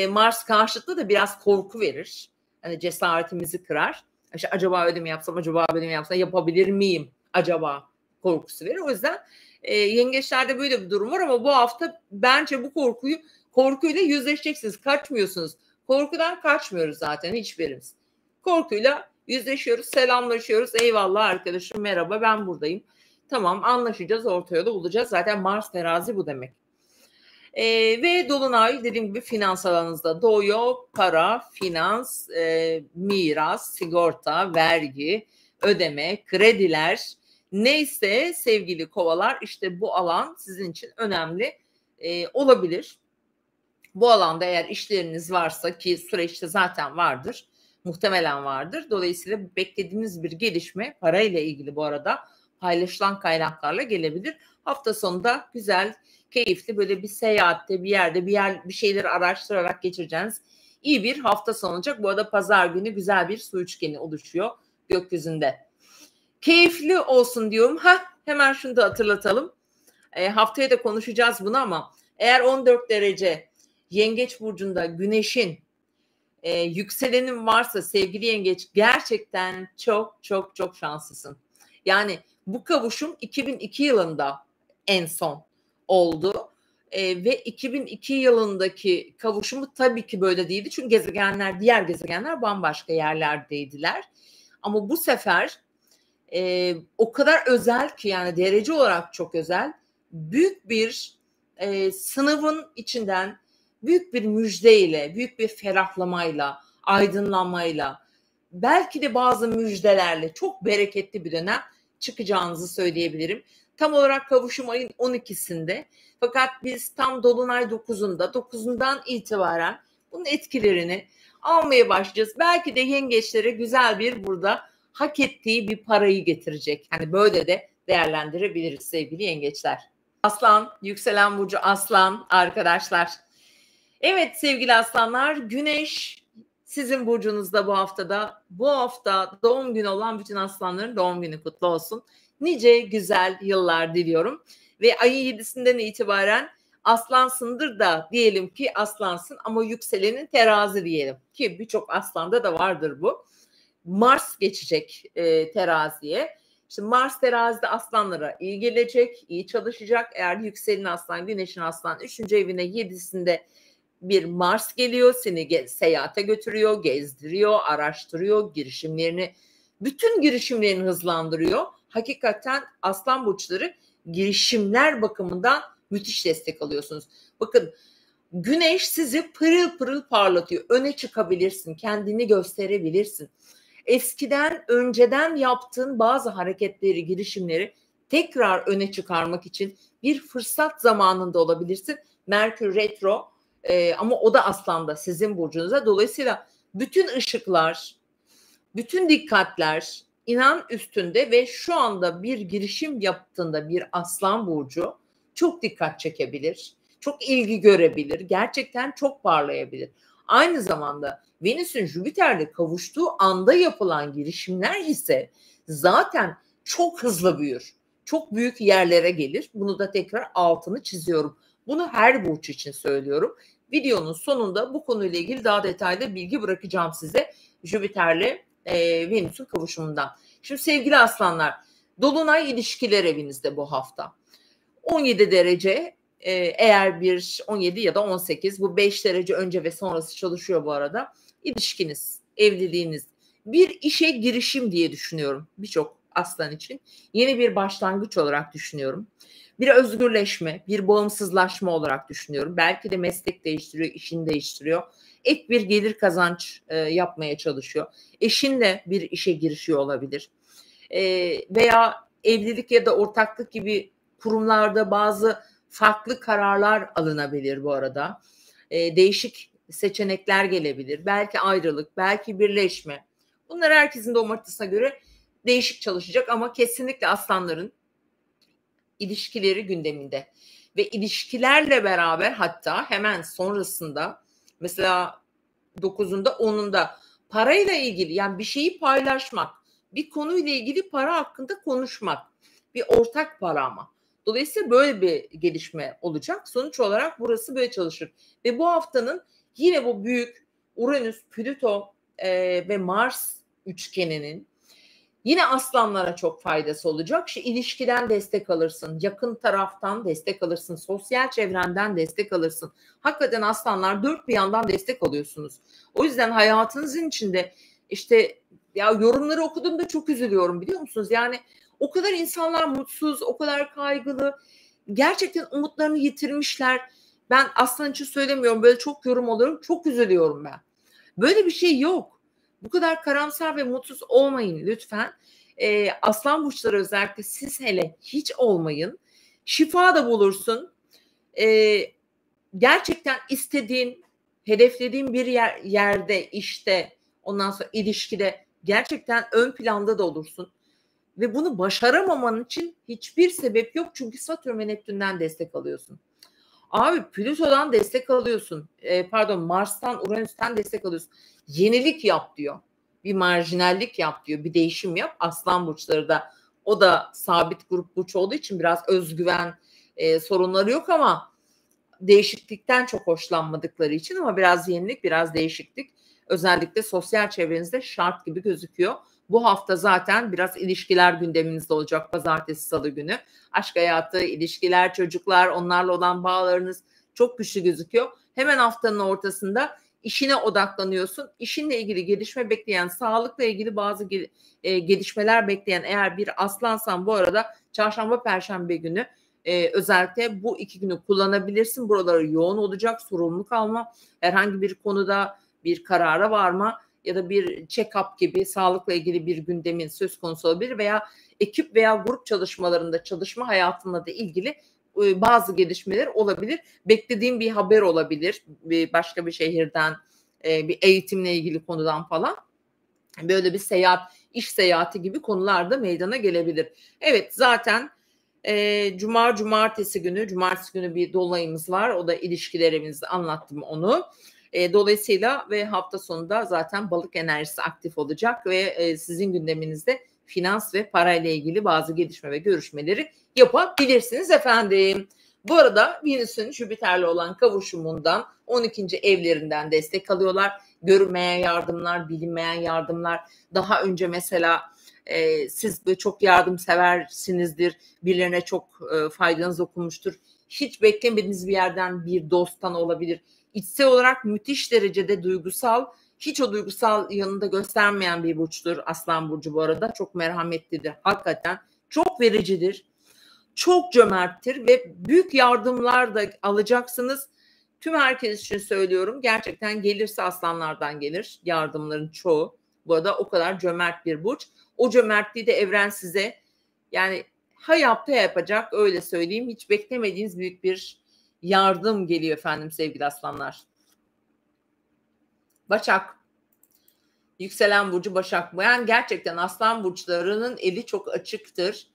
Mars karşıtı da biraz korku verir. Hani cesaretimizi kırar. İşte acaba öyle mi yapsam, acaba böyle mi yapsam, yapabilir miyim acaba korkusu verir. O yüzden yengeçlerde böyle bir durum var ama bu hafta bence bu korkuyla yüzleşeceksiniz. Kaçmıyorsunuz. Korkudan kaçmıyoruz zaten hiçbirimiz. Korkuyla yüzleşiyoruz, selamlaşıyoruz. Eyvallah arkadaşım, merhaba, ben buradayım. Tamam, anlaşacağız, orta yolu bulacağız. Zaten Mars terazi bu demek. Ve Dolunay dediğim gibi finans alanınızda doğuyor. Para, finans, miras, sigorta, vergi, ödeme, krediler, neyse sevgili kovalar, işte bu alan sizin için önemli olabilir. Bu alanda eğer işleriniz varsa, ki süreçte zaten vardır, muhtemelen vardır. Dolayısıyla beklediğiniz bir gelişme parayla ilgili bu arada paylaşılan kaynaklarla gelebilir. Hafta sonunda güzel, keyifli böyle bir seyahatte, bir yerde bir şeyleri araştırarak geçireceğiniz iyi bir hafta sonu olacak. Bu arada pazar günü güzel bir su üçgeni oluşuyor gökyüzünde. Keyifli olsun diyorum. Hemen şunu da hatırlatalım. Haftaya da konuşacağız bunu ama eğer 14 derece Yengeç burcunda Güneş'in yükselenin varsa sevgili Yengeç, gerçekten çok çok çok şanslısın. Yani bu kavuşum 2002 yılında en son oldu. Ve 2002 yılındaki kavuşumu tabii ki böyle değildi. Çünkü diğer gezegenler bambaşka yerlerdeydiler. Ama bu sefer o kadar özel ki, yani derece olarak çok özel. Büyük bir sınavın içinden büyük bir müjdeyle, büyük bir ferahlamayla, aydınlanmayla, belki de bazı müjdelerle çok bereketli bir dönem çıkacağınızı söyleyebilirim. Tam olarak kavuşum ayın 12'sinde. Fakat biz tam Dolunay 9'undan itibaren bunun etkilerini almaya başlayacağız. Belki de yengeçlere güzel bir burada hak ettiği bir parayı getirecek. Hani böyle de değerlendirebiliriz sevgili yengeçler. Aslan, yükselen burcu Aslan arkadaşlar. Evet sevgili aslanlar, Güneş sizin burcunuzda bu haftada. Bu hafta doğum günü olan bütün aslanların doğum günü kutlu olsun. Nice güzel yıllar diliyorum. Ve ayın 7'sinden itibaren aslansındır da diyelim ki aslansın, ama yükselenin terazi diyelim ki birçok aslanda da vardır bu. Mars geçecek teraziye. İşte Mars terazide aslanlara iyi gelecek, iyi çalışacak. Eğer yükselen aslan, Güneşin aslan 3. evine 7'sinde bir Mars geliyor, seni seyahate götürüyor, gezdiriyor, araştırıyor, bütün girişimlerini hızlandırıyor. Hakikaten aslan burçları girişimler bakımından müthiş destek alıyorsunuz. Bakın, Güneş sizi pırıl pırıl parlatıyor. Öne çıkabilirsin, kendini gösterebilirsin. Önceden yaptığın bazı hareketleri, girişimleri tekrar öne çıkarmak için bir fırsat zamanında olabilirsin. Merkür retro, ama o da aslanda sizin burcunuza. Dolayısıyla bütün ışıklar, bütün dikkatler inan üstünde ve şu anda bir girişim yaptığında bir aslan burcu çok dikkat çekebilir, çok ilgi görebilir, gerçekten çok parlayabilir. Aynı zamanda Venüs'ün Jüpiter'le kavuştuğu anda yapılan girişimler ise zaten çok hızlı büyür. Çok büyük yerlere gelir. Bunu da tekrar altını çiziyorum. Bunu her burç için söylüyorum. Videonun sonunda bu konuyla ilgili daha detaylı bilgi bırakacağım size Jüpiter'le Venüs'ün kavuşumundan. Şimdi sevgili aslanlar, Dolunay ilişkiler evinizde bu hafta. 17 derece, eğer 17 ya da 18, bu 5 derece önce ve sonrası çalışıyor bu arada. İlişkiniz, evliliğiniz, bir işe girişim diye düşünüyorum birçok Aslan için. Yeni bir başlangıç olarak düşünüyorum. Bir özgürleşme, bir bağımsızlaşma olarak düşünüyorum. Belki de meslek değiştiriyor, işini değiştiriyor. Ek bir gelir kazanç yapmaya çalışıyor. Eşinle bir işe girişiyor olabilir. Veya evlilik ya da ortaklık gibi kurumlarda bazı farklı kararlar alınabilir bu arada. Değişik seçenekler gelebilir. Belki ayrılık, belki birleşme. Bunlar herkesin doğum haritasına göre değişik çalışacak ama kesinlikle aslanların ilişkileri gündeminde. Ve ilişkilerle beraber hatta hemen sonrasında mesela 9'unda 10'unda parayla ilgili yani bir şeyi paylaşmak, bir konuyla ilgili para hakkında konuşmak, bir ortak para ama. Dolayısıyla böyle bir gelişme olacak. Sonuç olarak burası böyle çalışır. Ve bu haftanın yine bu büyük Uranüs, Plüto ve Mars üçgeninin yine aslanlara çok faydası olacak. Şu ilişkiden destek alırsın, yakın taraftan destek alırsın, sosyal çevrenden destek alırsın. Hakikaten aslanlar dört bir yandan destek alıyorsunuz. O yüzden hayatınızın içinde işte ya yorumları okuduğumda çok üzülüyorum biliyor musunuz? Yani o kadar insanlar mutsuz, o kadar kaygılı. Gerçekten umutlarını yitirmişler. Ben aslan için söylemiyorum. Böyle çok yorum alıyorum. Çok üzülüyorum ben. Böyle bir şey yok. Bu kadar karamsar ve mutsuz olmayın lütfen. Aslan burçları özellikle siz hele hiç olmayın. Şifa da bulursun. Gerçekten istediğin, hedeflediğin bir yerde, işte, ondan sonra ilişkide gerçekten ön planda da olursun. Ve bunu başaramaman için hiçbir sebep yok. Çünkü Satürn ve Neptün'den destek alıyorsun. Abi Plüto'dan destek alıyorsun. Mars'tan, Uranüs'ten destek alıyorsun. Yenilik yap diyor. Bir marjinallik yap diyor. Bir değişim yap. Aslan burçları da o da sabit grup burç olduğu için biraz özgüven sorunları yok ama değişiklikten çok hoşlanmadıkları için ama biraz yenilik, biraz değişiklik özellikle sosyal çevrenizde şart gibi gözüküyor. Bu hafta zaten biraz ilişkiler gündeminizde olacak pazartesi salı günü. Aşk hayatı, ilişkiler, çocuklar, onlarla olan bağlarınız çok güçlü gözüküyor. Hemen haftanın ortasında işine odaklanıyorsun. İşinle ilgili gelişme bekleyen, sağlıkla ilgili bazı gelişmeler bekleyen eğer bir aslansan bu arada çarşamba, perşembe günü özellikle bu 2 günü kullanabilirsin. Buraları yoğun olacak, sorumluluk alma, herhangi bir konuda bir karara varma ya da bir check-up gibi sağlıkla ilgili bir gündemin söz konusu olabilir veya ekip veya grup çalışmalarında çalışma hayatında da ilgili bazı gelişmeler olabilir. Beklediğim bir haber olabilir. Başka bir şehirden, bir eğitimle ilgili konudan falan. Böyle bir seyahat, iş seyahati gibi konular da meydana gelebilir. Evet zaten cumartesi günü bir dolayımız var. O da ilişkilerimizi anlattım onu. Dolayısıyla ve hafta sonunda zaten balık enerjisi aktif olacak ve sizin gündeminizde finans ve parayla ilgili bazı gelişme ve görüşmeleri yapabilirsiniz efendim. Bu arada Venüs'ün Jüpiter'le olan kavuşumundan 12. evlerinden destek alıyorlar. Görünmeyen yardımlar, bilinmeyen yardımlar. Daha önce mesela siz böyle çok yardımseversinizdir. Birilerine çok faydanız dokunmuştur. Hiç beklemediğiniz bir yerden bir dosttan olabilir. İçsel olarak müthiş derecede duygusal, hiç o duygusal yanında göstermeyen bir burçtur Aslan burcu bu arada. Çok merhametlidir. Hakikaten çok vericidir. Çok cömerttir ve büyük yardımlar da alacaksınız. Tüm herkes için söylüyorum. Gerçekten gelirse aslanlardan gelir yardımların çoğu. Bu arada o kadar cömert bir burç. O cömertliği de evren size yani ha yaptı ya yapacak öyle söyleyeyim. Hiç beklemediğiniz büyük bir yardım geliyor efendim sevgili aslanlar. Başak. Yükselen burcu Başak. Yani gerçekten aslan burçlarının eli çok açıktır.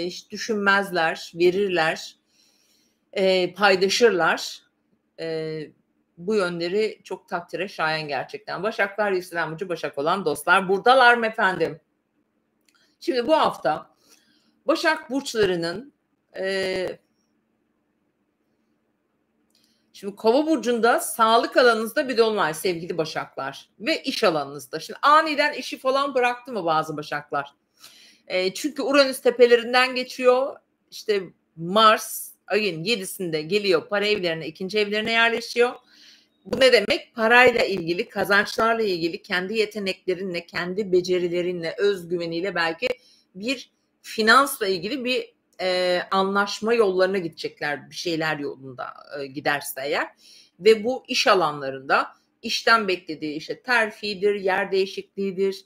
Hiç düşünmezler, verirler, paylaşırlar. Bu yönleri çok takdire şayan gerçekten. Başaklar, yükselen burcu Başak olan dostlar buradalar mı efendim? Şimdi bu hafta Başak burçlarının şimdi Kova burcunda sağlık alanınızda bir dolunay sevgili Başaklar ve iş alanınızda. Şimdi aniden işi falan bıraktı mı bazı Başaklar? Çünkü Uranüs tepelerinden geçiyor. İşte Mars ayın 7'sinde geliyor para evlerine, ikinci evlerine yerleşiyor. Bu ne demek? Parayla ilgili, kazançlarla ilgili, kendi yeteneklerinle, kendi becerilerinle, özgüveniyle belki bir finansla ilgili bir anlaşma yollarına gidecekler, bir şeyler yolunda giderse eğer. Ve bu iş alanlarında işten beklediği işte terfidir, yer değişikliğidir,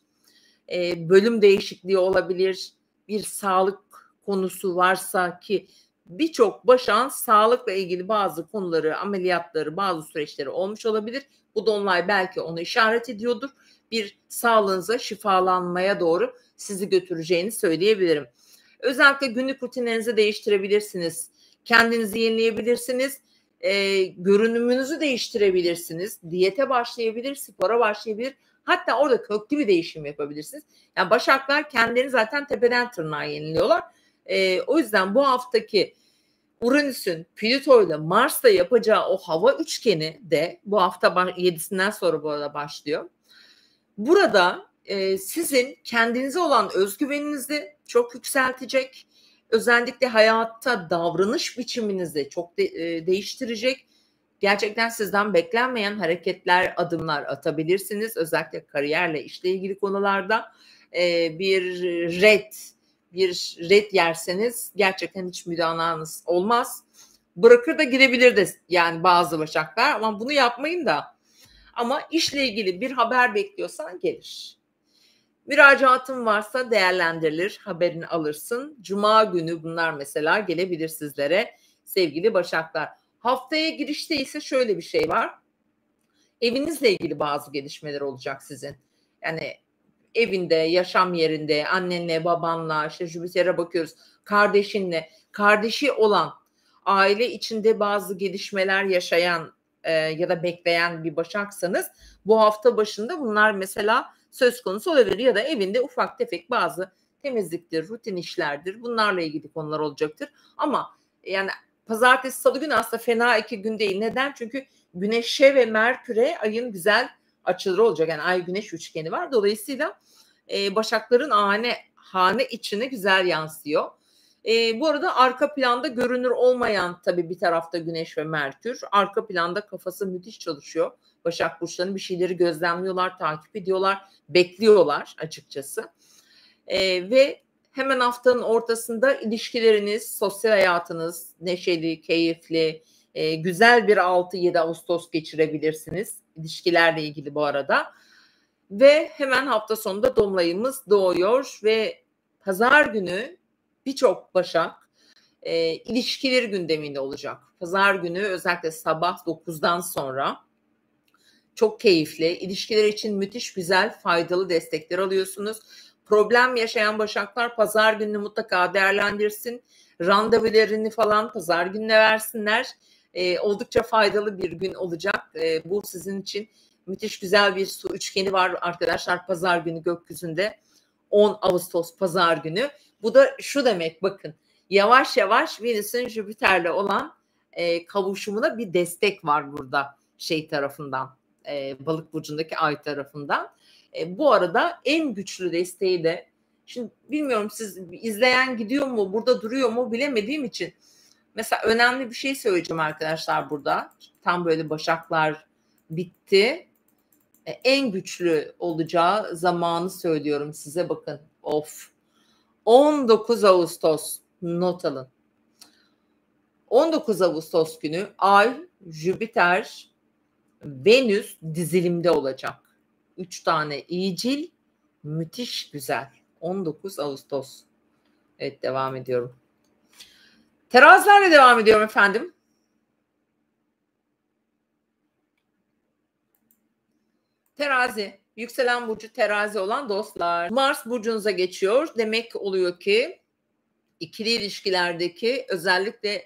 bölüm değişikliği olabilir, bir sağlık konusu varsa ki birçok başağın sağlıkla ilgili bazı konuları, ameliyatları, bazı süreçleri olmuş olabilir. Bu dolunay belki onu işaret ediyordur. Bir sağlığınıza, şifalanmaya doğru sizi götüreceğini söyleyebilirim. Özellikle günlük rutinlerinizi değiştirebilirsiniz. Kendinizi yenileyebilirsiniz. Görünümünüzü değiştirebilirsiniz. Diyete başlayabilir, spora başlayabilir. Hatta orada köklü bir değişim yapabilirsiniz. Yani Başaklar kendilerini zaten tepeden tırnağa yeniliyorlar. O yüzden bu haftaki Uranüs'ün Plüto ile Mars'la yapacağı o hava üçgeni de bu hafta 7'sinden sonra bu arada başlıyor. Burada sizin kendinize olan özgüveninizi çok yükseltecek. Özellikle hayatta davranış biçiminizi çok değiştirecek. Gerçekten sizden beklenmeyen hareketler, adımlar atabilirsiniz. Özellikle kariyerle, işle ilgili konularda bir red yerseniz gerçekten hiç müdananız olmaz. Bırakır da girebilir de yani bazı başaklar, ama bunu yapmayın da. Ama işle ilgili bir haber bekliyorsan gelir. Müracaatın varsa değerlendirilir, haberini alırsın. Cuma günü bunlar mesela gelebilir sizlere sevgili Başaklar. Haftaya girişte ise şöyle bir şey var. Evinizle ilgili bazı gelişmeler olacak sizin. Yani evinde, yaşam yerinde, annenle, babanla, işte Jüpiter'e bakıyoruz, kardeşinle, kardeşi olan, aile içinde bazı gelişmeler yaşayan ya da bekleyen bir başaksanız bu hafta başında bunlar mesela söz konusu olabilir. Ya da evinde ufak tefek bazı temizliktir, rutin işlerdir. Bunlarla ilgili konular olacaktır. Ama yani pazartesi, salı günü aslında fena 2 gün değil. Neden? Çünkü Güneş'e ve Merkür'e ayın güzel açıları olacak. Yani ay güneş üçgeni var. Dolayısıyla Başakların hane içine güzel yansıyor. Bu arada arka planda görünür olmayan tabii bir tarafta Güneş ve Merkür. Arka planda kafası müthiş çalışıyor. Başak burçlarının bir şeyleri gözlemliyorlar, takip ediyorlar, bekliyorlar açıkçası. Ve hemen haftanın ortasında ilişkileriniz, sosyal hayatınız neşeli, keyifli, güzel bir 6-7 Ağustos geçirebilirsiniz. İlişkilerle ilgili bu arada. Ve hemen hafta sonunda dolunayımız doğuyor ve pazar günü birçok Başak ilişkileri gündeminde olacak. Pazar günü özellikle sabah 9'dan sonra çok keyifli, ilişkiler için müthiş güzel, faydalı destekler alıyorsunuz. Problem yaşayan Başaklar pazar gününü mutlaka değerlendirsin. Randevularını falan pazar gününe versinler. Oldukça faydalı bir gün olacak. Bu sizin için müthiş güzel bir su üçgeni var arkadaşlar pazar günü gökyüzünde. 10 Ağustos pazar günü. Bu da şu demek, bakın. Yavaş yavaş Venüs'ün Jüpiter'le olan kavuşumuna bir destek var burada tarafından. Balık burcundaki ay tarafından. Bu arada en güçlü desteği de, şimdi bilmiyorum siz izleyen gidiyor mu, burada duruyor mu bilemediğim için mesela önemli bir şey söyleyeceğim arkadaşlar burada. Tam böyle Başaklar bitti. En güçlü olacağı zamanı söylüyorum size, bakın. 19 Ağustos not alın. 19 Ağustos günü Ay, Jüpiter, Venüs dizilimde olacak. 3 tane iyicil, müthiş güzel. 19 Ağustos. Evet, devam ediyorum. Terazilerle devam ediyorum efendim. Terazi, yükselen burcu terazi olan dostlar. Mars burcunuza geçiyor. Demek oluyor ki ikili ilişkilerdeki özellikle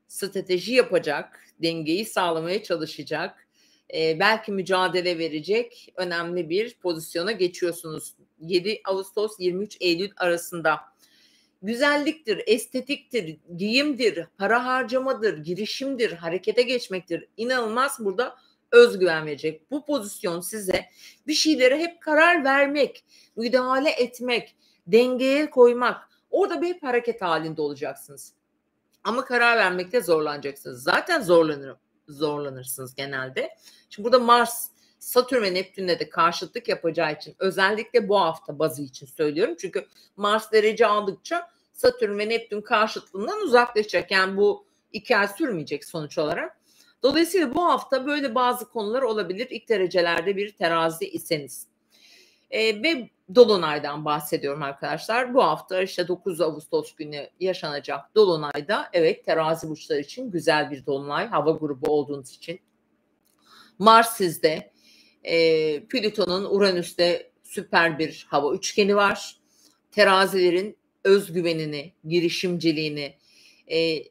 strateji yapacak, dengeyi sağlamaya çalışacak, belki mücadele verecek önemli bir pozisyona geçiyorsunuz. 7 Ağustos 23 Eylül arasında. Güzelliktir, estetiktir, giyimdir, para harcamadır, girişimdir, harekete geçmektir. İnanılmaz burada özgüven verecek. Bu pozisyon size bir şeylere hep karar vermek, müdahale etmek, dengeye koymak. Orada bir hareket halinde olacaksınız. Ama karar vermekte zorlanacaksınız. Zaten zorlanırsınız genelde. Şimdi burada Mars, Satürn ve Neptün'le de karşıtlık yapacağı için özellikle bu hafta bazı için söylüyorum. Çünkü Mars derece aldıkça Satürn ve Neptün karşıtlığından uzaklaşacak. Yani bu 2 ay sürmeyecek sonuç olarak. Dolayısıyla bu hafta böyle bazı konular olabilir. İlk derecelerde bir terazi iseniz. Ve Dolunay'dan bahsediyorum arkadaşlar. Bu hafta işte 9 Ağustos günü yaşanacak Dolunay'da, evet, terazi burçları için güzel bir Dolunay. Hava grubu olduğunuz için. Mars sizde, Plüton'un Uranüs'te süper bir hava üçgeni var. Terazilerin özgüvenini, girişimciliğini,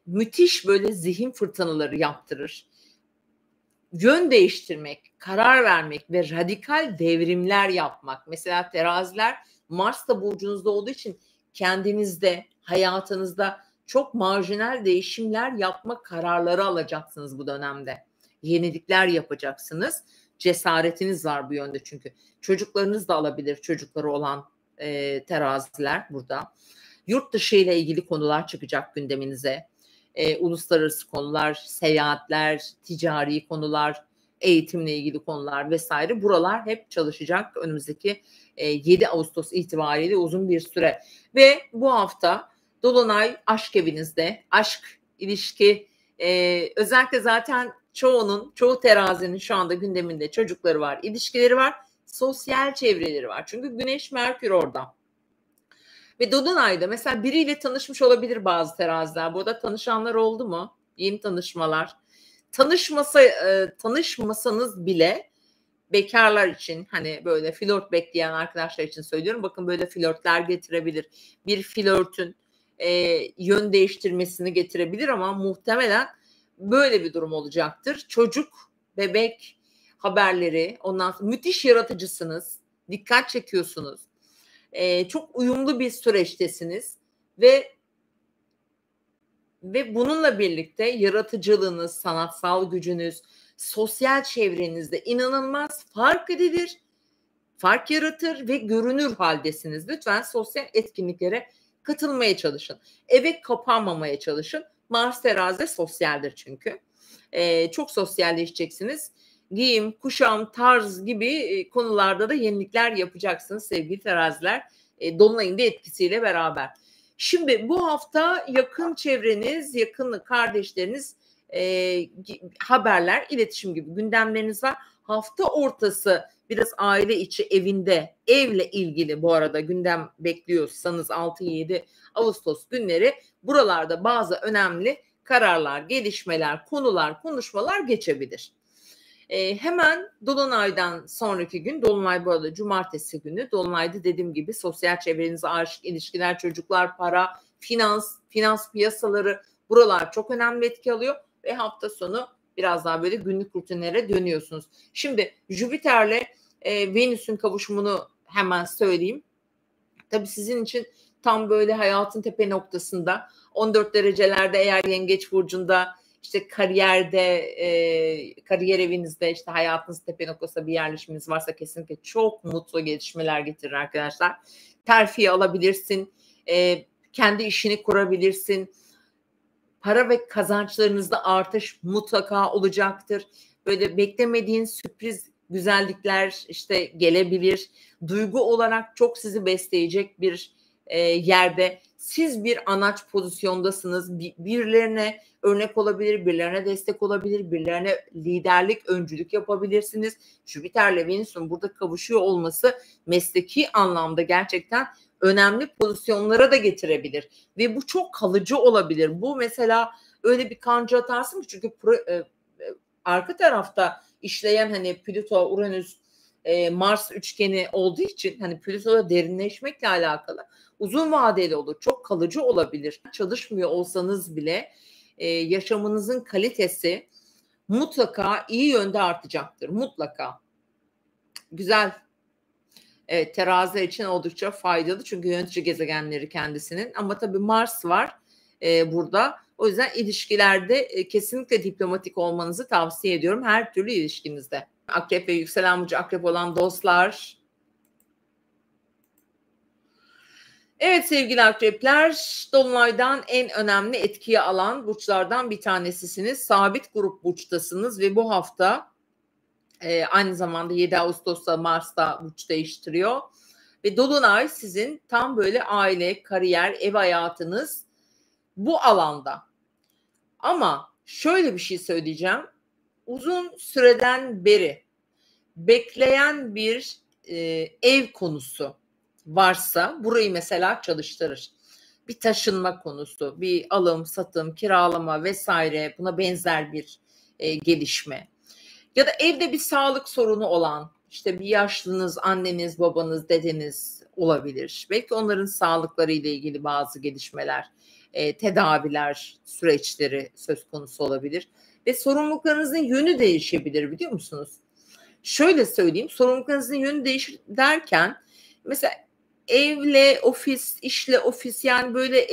müthiş böyle zihin fırtınaları yaptırır. Yön değiştirmek, karar vermek ve radikal devrimler yapmak. Mesela teraziler Mars da burcunuzda olduğu için kendinizde, hayatınızda çok marjinal değişimler yapma kararları alacaksınız bu dönemde. Yenilikler yapacaksınız. Cesaretiniz var bu yönde çünkü. Çocuklarınız da alabilir, çocukları olan teraziler burada. Yurt dışı ile ilgili konular çıkacak gündeminize. Uluslararası konular, seyahatler, ticari konular, eğitimle ilgili konular vesaire, buralar hep çalışacak önümüzdeki 7 Ağustos itibariyle uzun bir süre. Ve bu hafta Dolunay aşk evinizde, aşk, ilişki, özellikle zaten çoğu terazinin şu anda gündeminde çocukları var, ilişkileri var, sosyal çevreleri var. Çünkü Güneş, Merkür orada. Ve Dolunay'da mesela biriyle tanışmış olabilir bazı teraziler. Burada tanışanlar oldu mu? Yeni tanışmalar. Tanışmasanız bile bekarlar için, hani böyle flört bekleyen arkadaşlar için söylüyorum. Bakın böyle flörtler getirebilir. Bir flörtün yön değiştirmesini getirebilir ama muhtemelen böyle bir durum olacaktır. Çocuk, bebek haberleri, ondan sonra müthiş yaratıcısınız. Dikkat çekiyorsunuz. Çok uyumlu bir süreçtesiniz ve bununla birlikte yaratıcılığınız, sanatsal gücünüz, sosyal çevrenizde inanılmaz fark edilir, fark yaratır ve görünür haldesiniz. Lütfen sosyal etkinliklere katılmaya çalışın. Eve kapanmamaya çalışın. Mars terazi sosyaldir çünkü. Çok sosyalleşeceksiniz. Giyim, kuşam, tarz gibi konularda da yenilikler yapacaksınız sevgili teraziler. Dolunay'ın da etkisiyle beraber. Şimdi bu hafta yakın çevreniz, yakın kardeşleriniz, haberler, iletişim gibi gündemleriniz var. Hafta ortası biraz aile içi evinde, evle ilgili bu arada gündem bekliyorsanız 6-7 Ağustos günleri buralarda bazı önemli kararlar, gelişmeler, konular, konuşmalar geçebilir. Hemen Dolunay'dan sonraki gün, Dolunay bu arada cumartesi günü, Dolunay'da dediğim gibi sosyal çevreniz, aşk, ilişkiler, çocuklar, para, finans piyasaları, buralar çok önemli etki alıyor ve hafta sonu biraz daha böyle günlük rutinlere dönüyorsunuz. Şimdi Jüpiter'le Venüs'ün kavuşumunu hemen söyleyeyim. Tabii sizin için tam böyle hayatın tepe noktasında 14 derecelerde, eğer Yengeç burcunda, işte kariyerde, kariyer evinizde, işte hayatınız tepe noktasında bir yerleşiminiz varsa kesinlikle çok mutlu gelişmeler getirir arkadaşlar. Terfi alabilirsin, kendi işini kurabilirsin. Para ve kazançlarınızda artış mutlaka olacaktır. Böyle beklemediğin sürpriz güzellikler işte gelebilir. Duygu olarak çok sizi besleyecek bir yerde siz bir anaç pozisyondasınız. Birilerine örnek olabilir, birilerine destek olabilir, birilerine liderlik, öncülük yapabilirsiniz. Jüpiter'le Venüs'ün burada kavuşuyor olması mesleki anlamda gerçekten önemli pozisyonlara da getirebilir. Ve bu çok kalıcı olabilir. Bu mesela öyle bir kanca atarsın ki, çünkü arka tarafta işleyen hani Plüto, Uranüs, Mars üçgeni olduğu için hani Plüto'da derinleşmekle alakalı uzun vadeli olur. Çok kalıcı olabilir. Çalışmıyor olsanız bile yaşamınızın kalitesi mutlaka iyi yönde artacaktır. Mutlaka. Güzel. Evet, teraziler için oldukça faydalı çünkü yönetici gezegenleri kendisinin, ama tabii Mars var burada. O yüzden ilişkilerde kesinlikle diplomatik olmanızı tavsiye ediyorum her türlü ilişkinizde. Akrep ve yükselen burcu akrep olan dostlar. Evet sevgili akrepler, dolunaydan en önemli etkiyi alan burçlardan bir tanesisiniz. Sabit grup burçtasınız ve bu hafta aynı zamanda 7 Ağustos'ta Mars da burç değiştiriyor. Ve dolunay sizin tam böyle aile, kariyer, ev hayatınız bu alanda. Ama şöyle bir şey söyleyeceğim. Uzun süreden beri bekleyen bir ev konusu varsa burayı mesela çalıştırır. Bir taşınma konusu, bir alım, satım, kiralama vesaire, buna benzer bir gelişme. Ya da evde bir sağlık sorunu olan, işte bir yaşlınız, anneniz, babanız, dedeniz olabilir. Belki onların sağlıkları ile ilgili bazı gelişmeler, tedaviler, süreçleri söz konusu olabilir. Ve sorumluluklarınızın yönü değişebilir, biliyor musunuz? Şöyle söyleyeyim, sorumluluklarınızın yönü değişir derken mesela evle ofis, işle ofis, yani böyle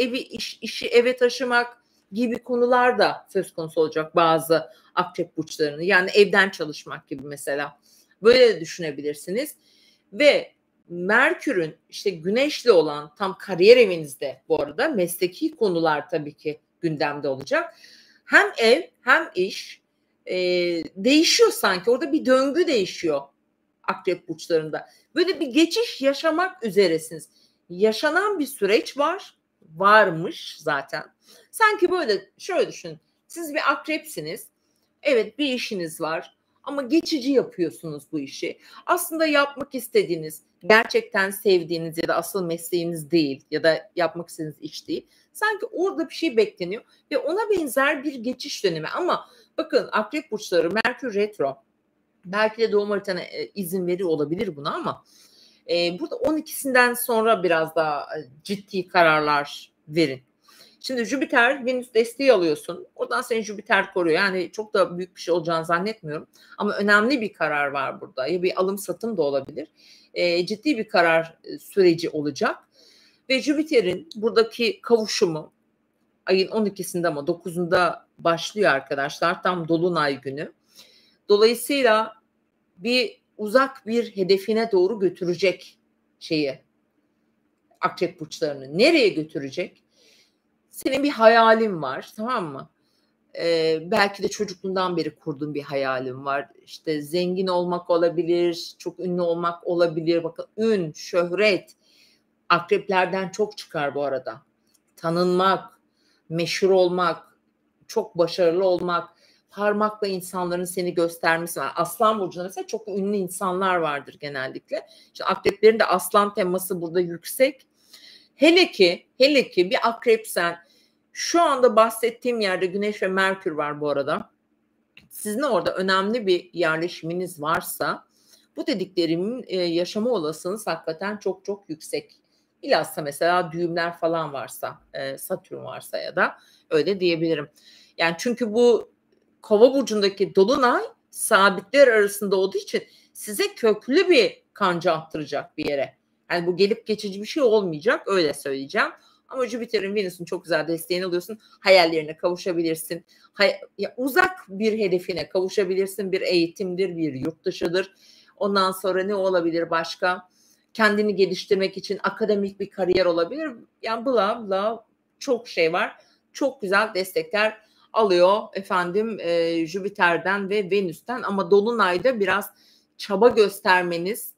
işi eve taşımak gibi konular da söz konusu olacak bazı akrep burçlarını. Yani evden çalışmak gibi mesela. Böyle de düşünebilirsiniz. Ve Merkür'ün işte Güneş'le olan tam kariyer evinizde, bu arada mesleki konular tabii ki gündemde olacak. Hem ev hem iş değişiyor sanki. Orada bir döngü değişiyor akrep burçlarında. Böyle bir geçiş yaşamak üzeresiniz. Yaşanan bir süreç varmış zaten. Sanki böyle şöyle düşünün. Siz bir akrepsiniz. Evet, bir işiniz var ama geçici yapıyorsunuz bu işi. Aslında yapmak istediğiniz, gerçekten sevdiğiniz ya da asıl mesleğiniz değil ya da yapmak istediğiniz iş değil. Sanki orada bir şey bekleniyor ve ona benzer bir geçiş dönemi. Ama bakın akrep burçları, Merkür retro, belki de doğum haritana izin veriyor olabilir buna ama burada 12'sinden sonra biraz daha ciddi kararlar verin. Şimdi Jüpiter, Venüs desteği alıyorsun. Oradan seni Jüpiter koruyor. Yani çok da büyük bir şey olacağını zannetmiyorum. Ama önemli bir karar var burada. Ya bir alım satım da olabilir. Ciddi bir karar süreci olacak. Ve Jüpiter'in buradaki kavuşumu ayın 12'sinde ama 9'unda başlıyor arkadaşlar. Tam dolunay günü. Dolayısıyla uzak bir hedefine doğru götürecek şeyi, akrep burçlarını. Nereye götürecek? Senin bir hayalin var, tamam mı? Belki de çocukluğundan beri kurduğun bir hayalin var. İşte zengin olmak olabilir, çok ünlü olmak olabilir. Bakın, ün, şöhret akreplerden çok çıkar bu arada. Tanınmak, meşhur olmak, çok başarılı olmak, parmakla insanların seni göstermesi var. Aslan burcunda mesela çok ünlü insanlar vardır genellikle. İşte akreplerin de aslan teması burada yüksek. Hele ki bir akrepsen, şu anda bahsettiğim yerde Güneş ve Merkür var bu arada. Sizin orada önemli bir yerleşiminiz varsa bu dediklerimin yaşama olasılığınız hakikaten çok çok yüksek. Bilhassa mesela düğümler falan varsa, Satürn varsa ya da öyle diyebilirim. Yani çünkü bu Kova burcundaki dolunay sabitler arasında olduğu için size köklü bir kanca attıracak bir yere. Yani bu gelip geçici bir şey olmayacak, öyle söyleyeceğim. Ama Jüpiter'in, Venüs'ün çok güzel desteğini alıyorsun. Hayallerine kavuşabilirsin. Uzak bir hedefine kavuşabilirsin. Bir eğitimdir, bir yurt dışıdır. Ondan sonra ne olabilir başka? Kendini geliştirmek için akademik bir kariyer olabilir. Yani bla bla çok şey var. Çok güzel destekler alıyor efendim Jüpiter'den ve Venüs'ten, ama dolunayda biraz çaba göstermeniz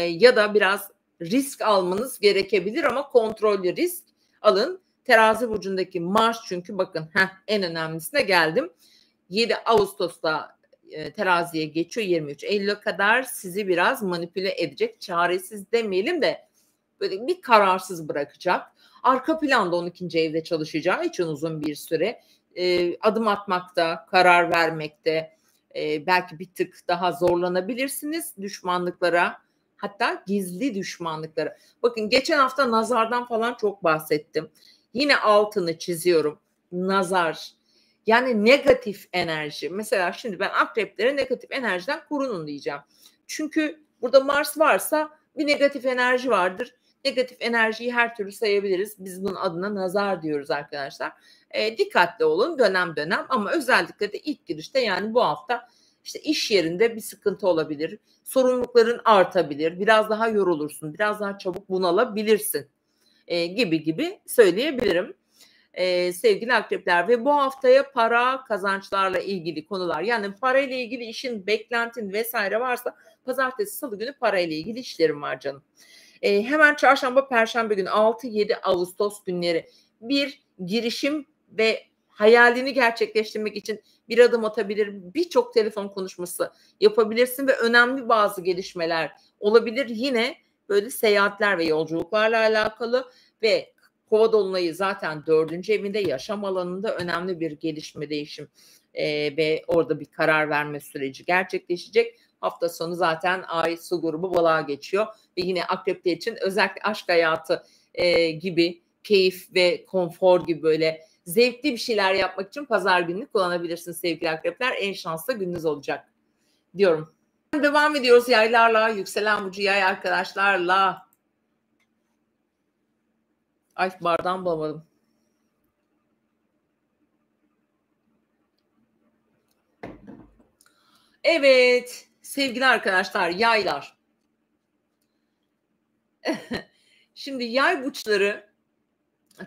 ya da biraz risk almanız gerekebilir, ama kontrollü risk alın. Terazi burcundaki Mars, çünkü bakın en önemlisine geldim. 7 Ağustos'ta teraziye geçiyor, 23 Eylül'e kadar sizi biraz manipüle edecek, çaresiz demeyelim de böyle bir kararsız bırakacak. Arka planda 12. evde çalışacağı için uzun bir süre adım atmakta, karar vermekte belki bir tık daha zorlanabilirsiniz, düşmanlıklara, hatta gizli düşmanlıklara. Bakın geçen hafta nazardan falan çok bahsettim. Yine altını çiziyorum. Nazar. Yani negatif enerji. Mesela şimdi ben akreplere negatif enerjiden korunun diyeceğim. Çünkü burada Mars varsa bir negatif enerji vardır. Negatif enerjiyi her türlü sayabiliriz. Biz bunun adına nazar diyoruz arkadaşlar. Dikkatli olun dönem dönem, ama özellikle de ilk girişte, yani bu hafta işte iş yerinde bir sıkıntı olabilir. Sorumlulukların artabilir. Biraz daha yorulursun. Biraz daha çabuk bunalabilirsin. gibi gibi söyleyebilirim. Sevgili akrepler ve bu haftaya para kazançlarla ilgili konular, yani parayla ilgili işin, beklentin vesaire varsa pazartesi, salı günü parayla ilgili işlerim var canım. Hemen çarşamba, perşembe günü 6-7 Ağustos günleri bir girişim ve hayalini gerçekleştirmek için bir adım atabilir, birçok telefon konuşması yapabilirsin ve önemli bazı gelişmeler olabilir. Yine böyle seyahatler ve yolculuklarla alakalı ve Kova dolunayı zaten 4. evinde, yaşam alanında önemli bir gelişme, değişim ve orada bir karar verme süreci gerçekleşecek. Hafta sonu zaten ay su grubu balığa geçiyor ve yine akrepler için özellikle aşk hayatı gibi, keyif ve konfor gibi böyle zevkli bir şeyler yapmak için pazar gününü kullanabilirsiniz sevgili akrepler. En şanslı gününüz olacak diyorum. Devam ediyoruz yaylarla, yükselen burcu yay arkadaşlarla. Ay, bardağımı bulamadım. Evet sevgili arkadaşlar, yaylar. Şimdi yay burçları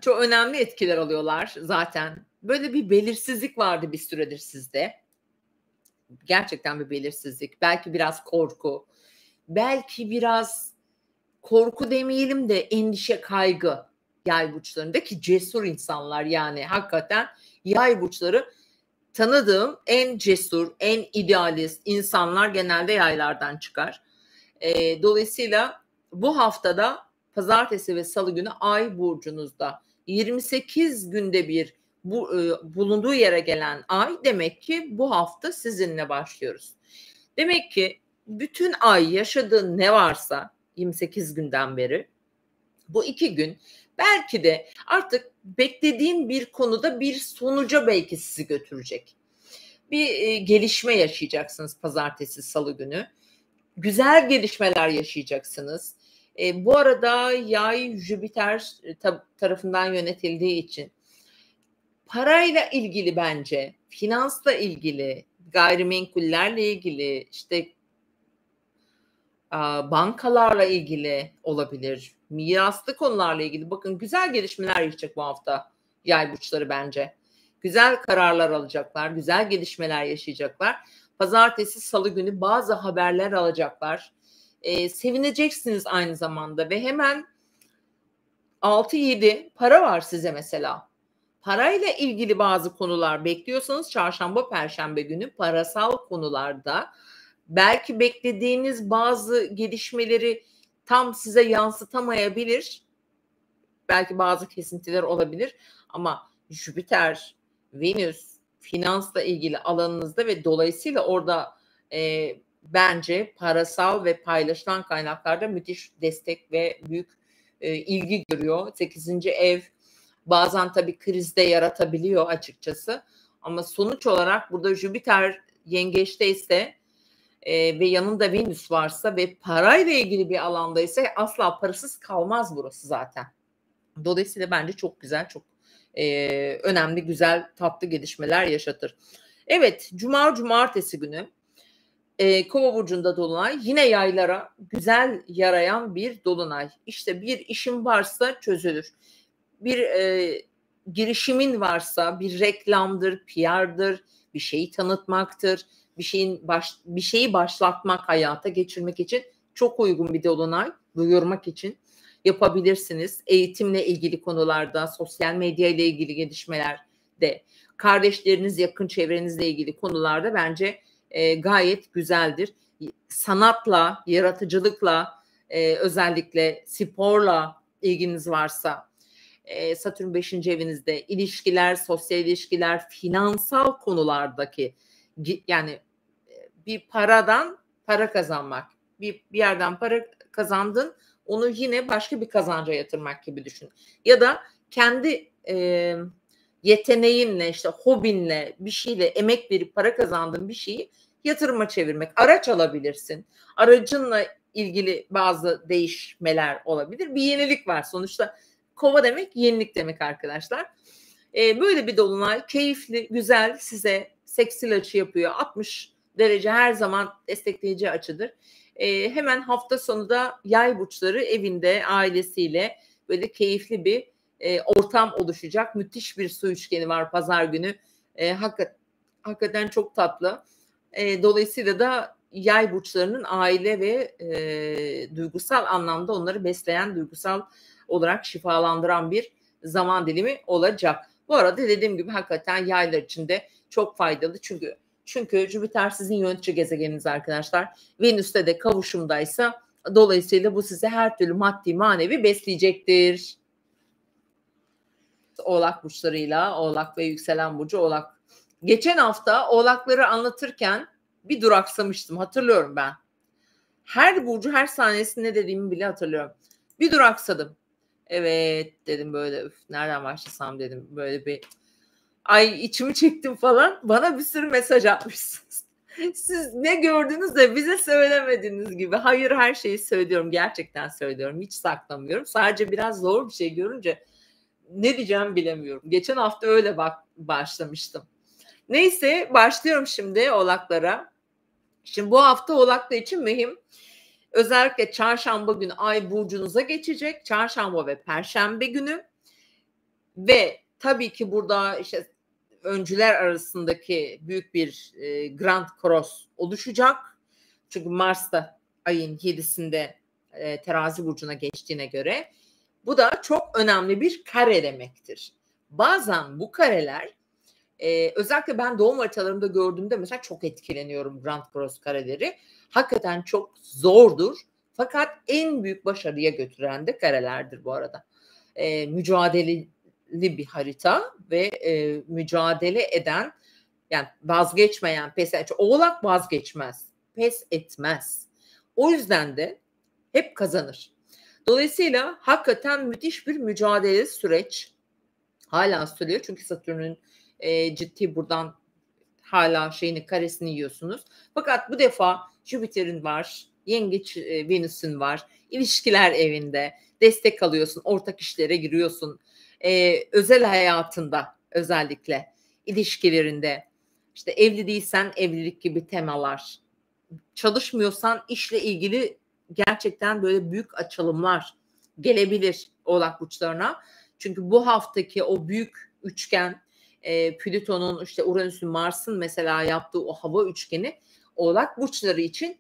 çok önemli etkiler alıyorlar zaten. Böyle bir belirsizlik vardı bir süredir sizde. Gerçekten bir belirsizlik. Belki biraz korku. Belki biraz korku demeyelim de endişe, kaygı yay burçlarında, ki cesur insanlar, yani hakikaten yay burçları tanıdığım en cesur, en idealist insanlar genelde yaylardan çıkar. Dolayısıyla bu haftada pazartesi ve salı günü ay burcunuzda 28 günde bir bulunduğu yere gelen ay, demek ki bu hafta sizinle başlıyoruz. Demek ki bütün ay yaşadığın ne varsa 28 günden beri, bu 2 gün belki de artık beklediğin bir konuda bir sonuca belki sizi götürecek. Bir gelişme yaşayacaksınız pazartesi, salı günü. Güzel gelişmeler yaşayacaksınız. Bu arada yay Jüpiter tarafından yönetildiği için parayla ilgili, bence finansla ilgili, gayrimenkullerle ilgili, işte bankalarla ilgili olabilir, miraslı konularla ilgili. Bakın, güzel gelişmeler yaşayacak bu hafta yay burçları bence. Güzel kararlar alacaklar, güzel gelişmeler yaşayacaklar. Pazartesi, salı günü bazı haberler alacaklar. Sevineceksiniz aynı zamanda ve hemen 6-7 para var size mesela. Parayla ilgili bazı konular bekliyorsanız çarşamba, perşembe günü parasal konularda belki beklediğiniz bazı gelişmeleri tam size yansıtamayabilir. Belki bazı kesintiler olabilir ama Jüpiter, Venüs finansla ilgili alanınızda ve dolayısıyla orada bence parasal ve paylaşılan kaynaklarda müthiş destek ve büyük ilgi görüyor. 8. ev bazen tabii krizde yaratabiliyor açıkçası. Ama sonuç olarak burada Jüpiter yengeçteyse ve yanında Venüs varsa ve parayla ilgili bir alandaysa asla parasız kalmaz burası zaten. Dolayısıyla bence çok güzel, çok önemli, güzel, tatlı gelişmeler yaşatır. Evet, cumartesi günü Kova burcunda dolunay, yine yaylara güzel yarayan bir dolunay. İşte bir işin varsa çözülür. Bir girişimin varsa, bir reklamdır, PR'dır, bir şeyi tanıtmaktır, bir şeyi başlatmak, hayata geçirmek için çok uygun bir dolunay. Duyurmak için yapabilirsiniz. Eğitimle ilgili konularda, sosyal medya ile ilgili gelişmelerde, kardeşleriniz, yakın çevrenizle ilgili konularda bence gayet güzeldir. Sanatla, yaratıcılıkla, özellikle sporla ilginiz varsa, Satürn 5. evinizde ilişkiler, sosyal ilişkiler, finansal konulardaki, yani bir paradan para kazanmak, bir yerden para kazandın, onu yine başka bir kazanca yatırmak gibi düşün. Ya da kendi yeteneğinle, işte hobinle, bir şeyle emek verip para kazandığın bir şeyi yatırıma çevirmek. Araç alabilirsin. Aracınla ilgili bazı değişmeler olabilir. Bir yenilik var. Sonuçta Kova demek yenilik demek arkadaşlar. Böyle bir dolunay keyifli, güzel, size seksil açı yapıyor. 60 derece her zaman destekleyici açıdır. Hemen hafta sonu da yay burçları evinde ailesiyle böyle keyifli bir ortam oluşacak. Müthiş bir su üçgeni var pazar günü. Hakikaten çok tatlı. Dolayısıyla da yay burçlarının aile ve duygusal anlamda onları besleyen, duygusal olarak şifalandıran bir zaman dilimi olacak. Bu arada dediğim gibi hakikaten yaylar için de çok faydalı. Çünkü Jüpiter sizin yönetici gezegeniniz arkadaşlar. Venüs'te de kavuşumdaysa dolayısıyla bu size her türlü maddi manevi besleyecektir. Oğlak burçlarıyla, Oğlak ve yükselen burcu Oğlak. Geçen hafta Oğlakları anlatırken bir duraksamıştım, hatırlıyorum ben. Her burcu, her saniyesinde ne dediğimi bile hatırlıyorum. Bir duraksadım. Evet dedim, böyle nereden başlasam dedim, böyle bir ay içimi çektim falan. Bana bir sürü mesaj atmışsınız. Siz ne gördünüz de bize söylemediğiniz gibi. Hayır, her şeyi söylüyorum. Gerçekten söylüyorum. Hiç saklamıyorum. Sadece biraz zor bir şey görünce ne diyeceğimi bilemiyorum. Geçen hafta öyle başlamıştım. Neyse, başlıyorum şimdi Oğlaklara. Şimdi bu hafta Oğlaklar için mühim. Özellikle çarşamba günü ay burcunuza geçecek. Çarşamba ve perşembe günü. Ve tabii ki burada işte öncüler arasındaki büyük bir Grand Cross oluşacak. Çünkü Mars da ayın 7'sinde Terazi burcuna geçtiğine göre bu da çok önemli bir kare demektir. Bazen bu kareler özellikle ben doğum haritalarımda gördüğümde mesela çok etkileniyorum Grand Cross kareleri. Hakikaten çok zordur. Fakat en büyük başarıya götüren de karelerdir bu arada. Mücadeleli bir harita ve mücadele eden, yani vazgeçmeyen, pes etmeyen. Oğlak vazgeçmez, pes etmez. O yüzden de hep kazanır. Dolayısıyla hakikaten müthiş bir mücadele süreç hala sürüyor. Çünkü Satürn'ün ciddi buradan hala karesini yiyorsunuz. Fakat bu defa Jüpiter'in var, Yengeç Venüs'ün var, ilişkiler evinde destek alıyorsun, ortak işlere giriyorsun. Özel hayatında, özellikle ilişkilerinde, işte evli değilsen evlilik gibi temalar, çalışmıyorsan işle ilgili gerçekten böyle büyük açılımlar gelebilir Oğlak burçlarına. Çünkü bu haftaki o büyük üçgen, Plüton'un, işte Uranüs'ün, Mars'ın mesela yaptığı o hava üçgeni Oğlak burçları için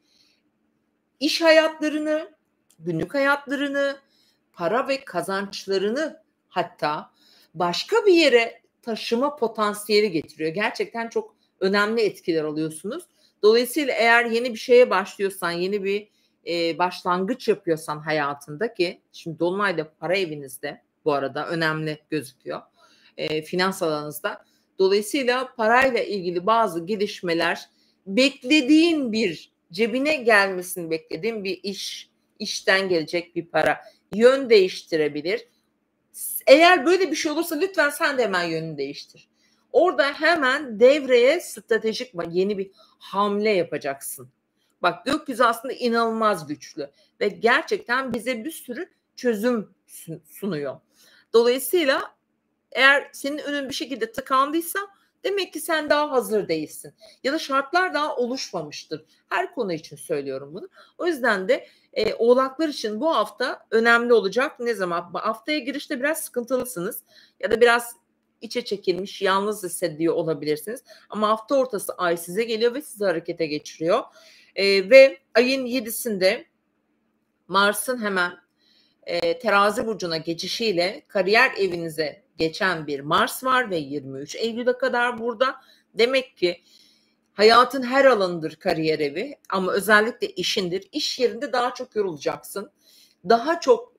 iş hayatlarını, günlük hayatlarını, para ve kazançlarını hatta başka bir yere taşıma potansiyeli getiriyor. Gerçekten çok önemli etkiler alıyorsunuz. Dolayısıyla eğer yeni bir şeye başlıyorsan, yeni bir başlangıç yapıyorsan hayatında, ki şimdi Dolunay da para evinizde bu arada önemli gözüküyor. Finans alanınızda. Dolayısıyla parayla ilgili bazı gelişmeler, beklediğin bir cebine gelmesini beklediğin bir işten gelecek bir para yön değiştirebilir. Eğer böyle bir şey olursa lütfen sen de hemen yönünü değiştir. Orada hemen devreye stratejik yeni bir hamle yapacaksın. Bak, gökyüzü aslında inanılmaz güçlü ve gerçekten bize bir sürü çözüm sunuyor. Dolayısıyla eğer senin önün bir şekilde tıkandıysa demek ki sen daha hazır değilsin. Ya da şartlar daha oluşmamıştır. Her konu için söylüyorum bunu. O yüzden de Oğlaklar için bu hafta önemli olacak. Ne zaman? Haftaya girişte biraz sıkıntılısınız. Ya da biraz içe çekilmiş, yalnız hissediyor olabilirsiniz. Ama hafta ortası ay size geliyor ve sizi harekete geçiriyor. Ve ayın 7'sinde Mars'ın hemen Terazi burcuna geçişiyle kariyer evinize geçen bir Mars var ve 23 Eylül'e kadar burada. Demek ki hayatın her alanıdır kariyer evi, ama özellikle işindir. İş yerinde daha çok yorulacaksın. Daha çok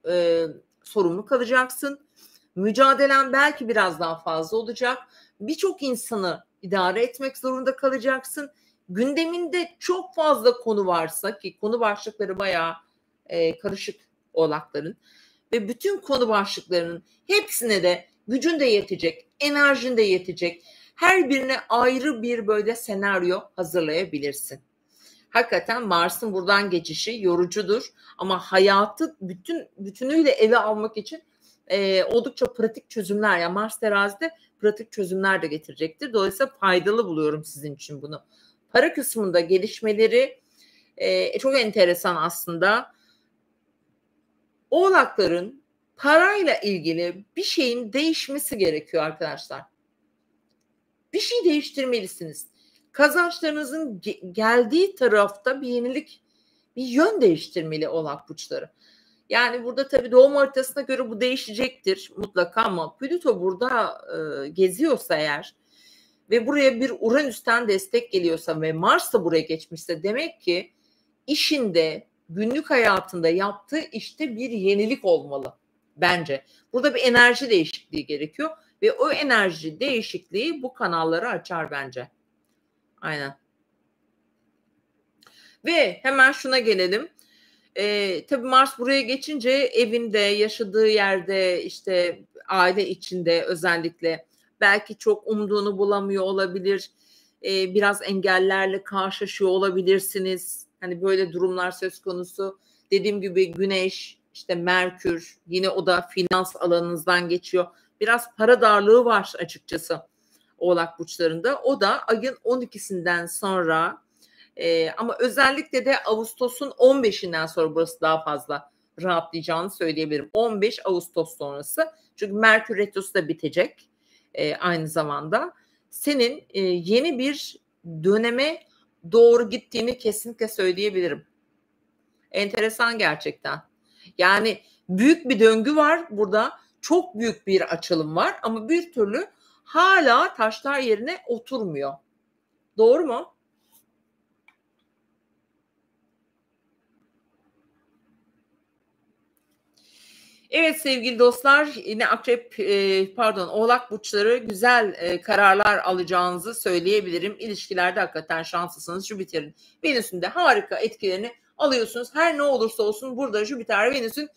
sorumlu kalacaksın. Mücadelen belki biraz daha fazla olacak. Birçok insanı idare etmek zorunda kalacaksın. Gündeminde çok fazla konu varsa, ki konu başlıkları bayağı karışık Oğlakların, ve bütün konu başlıklarının hepsine de gücün de yetecek, enerjin de yetecek. Her birine ayrı bir böyle senaryo hazırlayabilirsin. Hakikaten Mars'ın buradan geçişi yorucudur, ama hayatı bütünüyle ele almak için oldukça pratik çözümler, yani Mars terazide pratik çözümler de getirecektir. Dolayısıyla faydalı buluyorum sizin için bunu. Para kısmında gelişmeleri çok enteresan aslında. Oğlakların parayla ilgili bir şeyin değişmesi gerekiyor arkadaşlar. Bir şey değiştirmelisiniz. Kazançlarınızın geldiği tarafta bir yenilik, bir yön değiştirmeli Oğlak burçları. Yani burada tabii doğum haritasına göre bu değişecektir mutlaka ama Plüto burada geziyorsa eğer ve buraya bir Uranüs'ten destek geliyorsa ve Mars da buraya geçmişse demek ki işinde, günlük hayatında yaptığı işte bir yenilik olmalı bence. Burada bir enerji değişikliği gerekiyor ve o enerji değişikliği bu kanalları açar bence. Aynen. Ve hemen şuna gelelim. Tabii Mars buraya geçince evinde, yaşadığı yerde, işte aile içinde özellikle belki çok umduğunu bulamıyor olabilir. Biraz engellerle karşılaşıyor olabilirsiniz. Hani böyle durumlar söz konusu. Dediğim gibi Güneş, işte Merkür, yine o da finans alanınızdan geçiyor. Biraz para darlığı var açıkçası Oğlak burçlarında. O da ayın 12'sinden sonra ama özellikle de Ağustos'un 15'inden sonra burası daha fazla rahatlayacağını söyleyebilirim. 15 Ağustos sonrası. Çünkü Merkür Retrosu da bitecek aynı zamanda. Senin yeni bir döneme doğru gittiğini kesinlikle söyleyebilirim. Enteresan gerçekten. Yani büyük bir döngü var burada. Çok büyük bir açılım var ama bir türlü hala taşlar yerine oturmuyor. Doğru mu? Evet sevgili dostlar, yine Oğlak burçları güzel kararlar alacağınızı söyleyebilirim. İlişkilerde hakikaten şanslısınız. Jüpiter'in Venüs'ün de harika etkilerini alıyorsunuz. Her ne olursa olsun burada Jüpiter Venüs'ün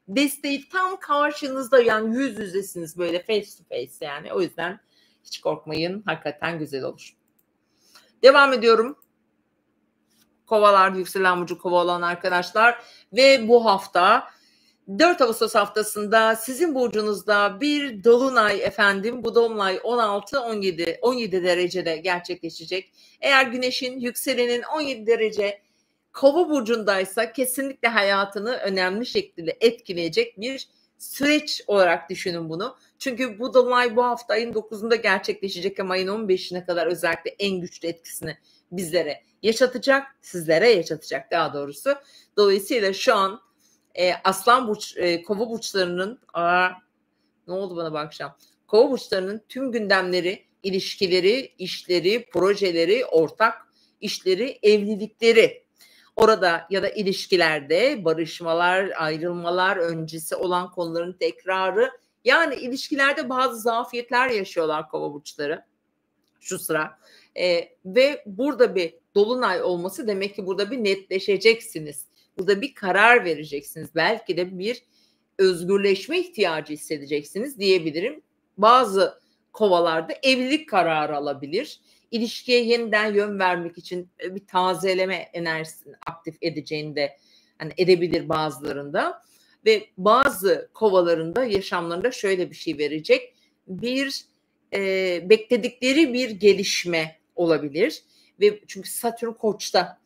desteği tam karşınızda, yani yüz yüzesiniz böyle face to face yani. O yüzden hiç korkmayın, hakikaten güzel olur. Devam ediyorum. Kovalar, yükselen burcu Kova olan arkadaşlar ve bu hafta 4 Ağustos haftasında sizin burcunuzda bir dolunay efendim. Bu dolunay 16-17 derecede gerçekleşecek. Eğer güneşin yükselenin 17 derece Kova burcundaysa kesinlikle hayatını önemli şekilde etkileyecek bir süreç olarak düşünün bunu. Çünkü bu dolunay bu hafta ayın 9'unda gerçekleşecek ama ayın 15'ine kadar özellikle en güçlü etkisini bizlere yaşatacak, sizlere yaşatacak daha doğrusu. Dolayısıyla şu an Kova burçlarının ne oldu bana bu akşam? Kova burçlarının tüm gündemleri, ilişkileri, işleri, projeleri, ortak işleri, evlilikleri, orada ya da ilişkilerde barışmalar, ayrılmalar öncesi olan konuların tekrarı, yani ilişkilerde bazı zafiyetler yaşıyorlar Kova burçları şu sıra. Ve burada bir dolunay olması demek ki burada bir netleşeceksiniz. Burada bir karar vereceksiniz. Belki de bir özgürleşme ihtiyacı hissedeceksiniz diyebilirim. Bazı kovalarda evlilik kararı alabilir. İlişkiye yeniden yön vermek için bir tazeleme enerjisini aktif edeceğini de hani edebilir bazılarında. Ve bazı kovalarında yaşamlarında şöyle bir şey verecek. Bir bekledikleri bir gelişme olabilir. Ve çünkü Satürn Koç'ta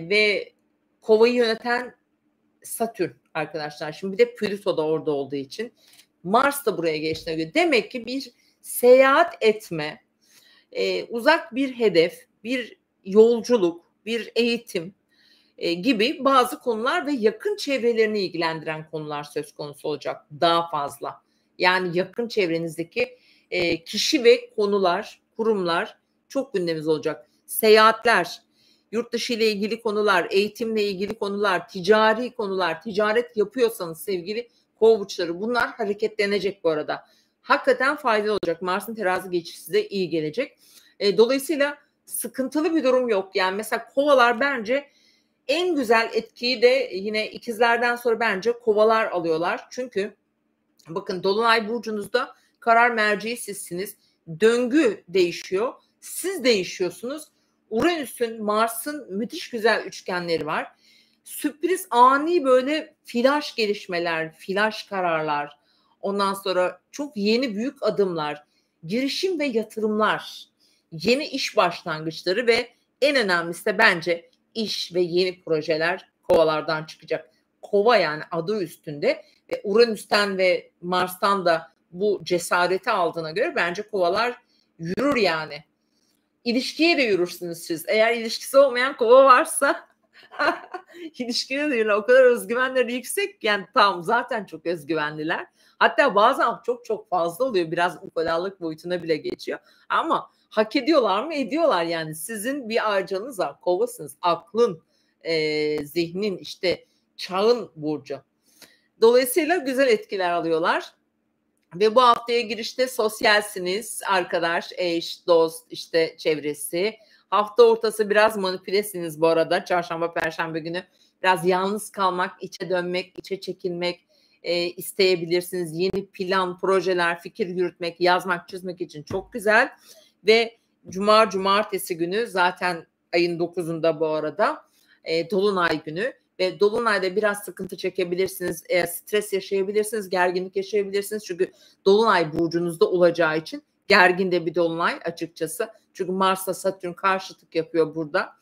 ve Kovayı yöneten Satürn arkadaşlar. Şimdi bir de Plüto da orada olduğu için Mars da buraya geçtiğine göre demek ki bir seyahat etme, uzak bir hedef, bir yolculuk, bir eğitim gibi bazı konular ve yakın çevrelerini ilgilendiren konular söz konusu olacak daha fazla. Yani yakın çevrenizdeki kişi ve konular, kurumlar çok gündemimiz olacak. Seyahatler, yurt dışı ile ilgili konular, eğitimle ilgili konular, ticari konular, ticaret yapıyorsanız sevgili Kova burçları, bunlar hareketlenecek bu arada. Hakikaten faydalı olacak. Mars'ın terazi geçişi size iyi gelecek. Dolayısıyla sıkıntılı bir durum yok. Yani mesela kovalar bence en güzel etkiyi de yine ikizlerden sonra bence kovalar alıyorlar. Çünkü bakın dolunay burcunuzda karar merceği sizsiniz. Döngü değişiyor. Siz değişiyorsunuz. Uranüs'ün, Mars'ın müthiş güzel üçgenleri var. Sürpriz, ani böyle flash gelişmeler, flash kararlar. Ondan sonra çok yeni büyük adımlar, girişim ve yatırımlar, yeni iş başlangıçları ve en önemlisi de bence iş ve yeni projeler kovalardan çıkacak. Kova yani adı üstünde ve Uranüs'ten ve Mars'tan da bu cesareti aldığına göre bence kovalar yürür yani. İlişkiye de yürürsünüz siz. Eğer ilişkisi olmayan kova varsa ilişkiye de yürür. O kadar özgüvenleri yüksek yani tam zaten çok özgüvenliler. Hatta bazen çok çok fazla oluyor. Biraz ukalalık boyutuna bile geçiyor. Ama hak ediyorlar mı? Ediyorlar yani. Sizin bir ayrıcalığınız var. Kovasınız. Aklın, zihnin, işte çağın burcu. Dolayısıyla güzel etkiler alıyorlar. Ve bu haftaya girişte sosyalsiniz. Arkadaş, eş, dost, işte çevresi. Hafta ortası biraz manipülesiniz bu arada. Çarşamba, perşembe günü biraz yalnız kalmak, içe dönmek, içe çekilmek isteyebilirsiniz. Yeni plan, projeler, fikir yürütmek, yazmak, çizmek için çok güzel. Ve cumartesi günü zaten ayın 9'unda bu arada Dolunay günü. Ve Dolunay'da biraz sıkıntı çekebilirsiniz, stres yaşayabilirsiniz, gerginlik yaşayabilirsiniz. Çünkü Dolunay burcunuzda olacağı için gergin de bir Dolunay açıkçası. Çünkü Mars'la Satürn karşıtlık yapıyor burada.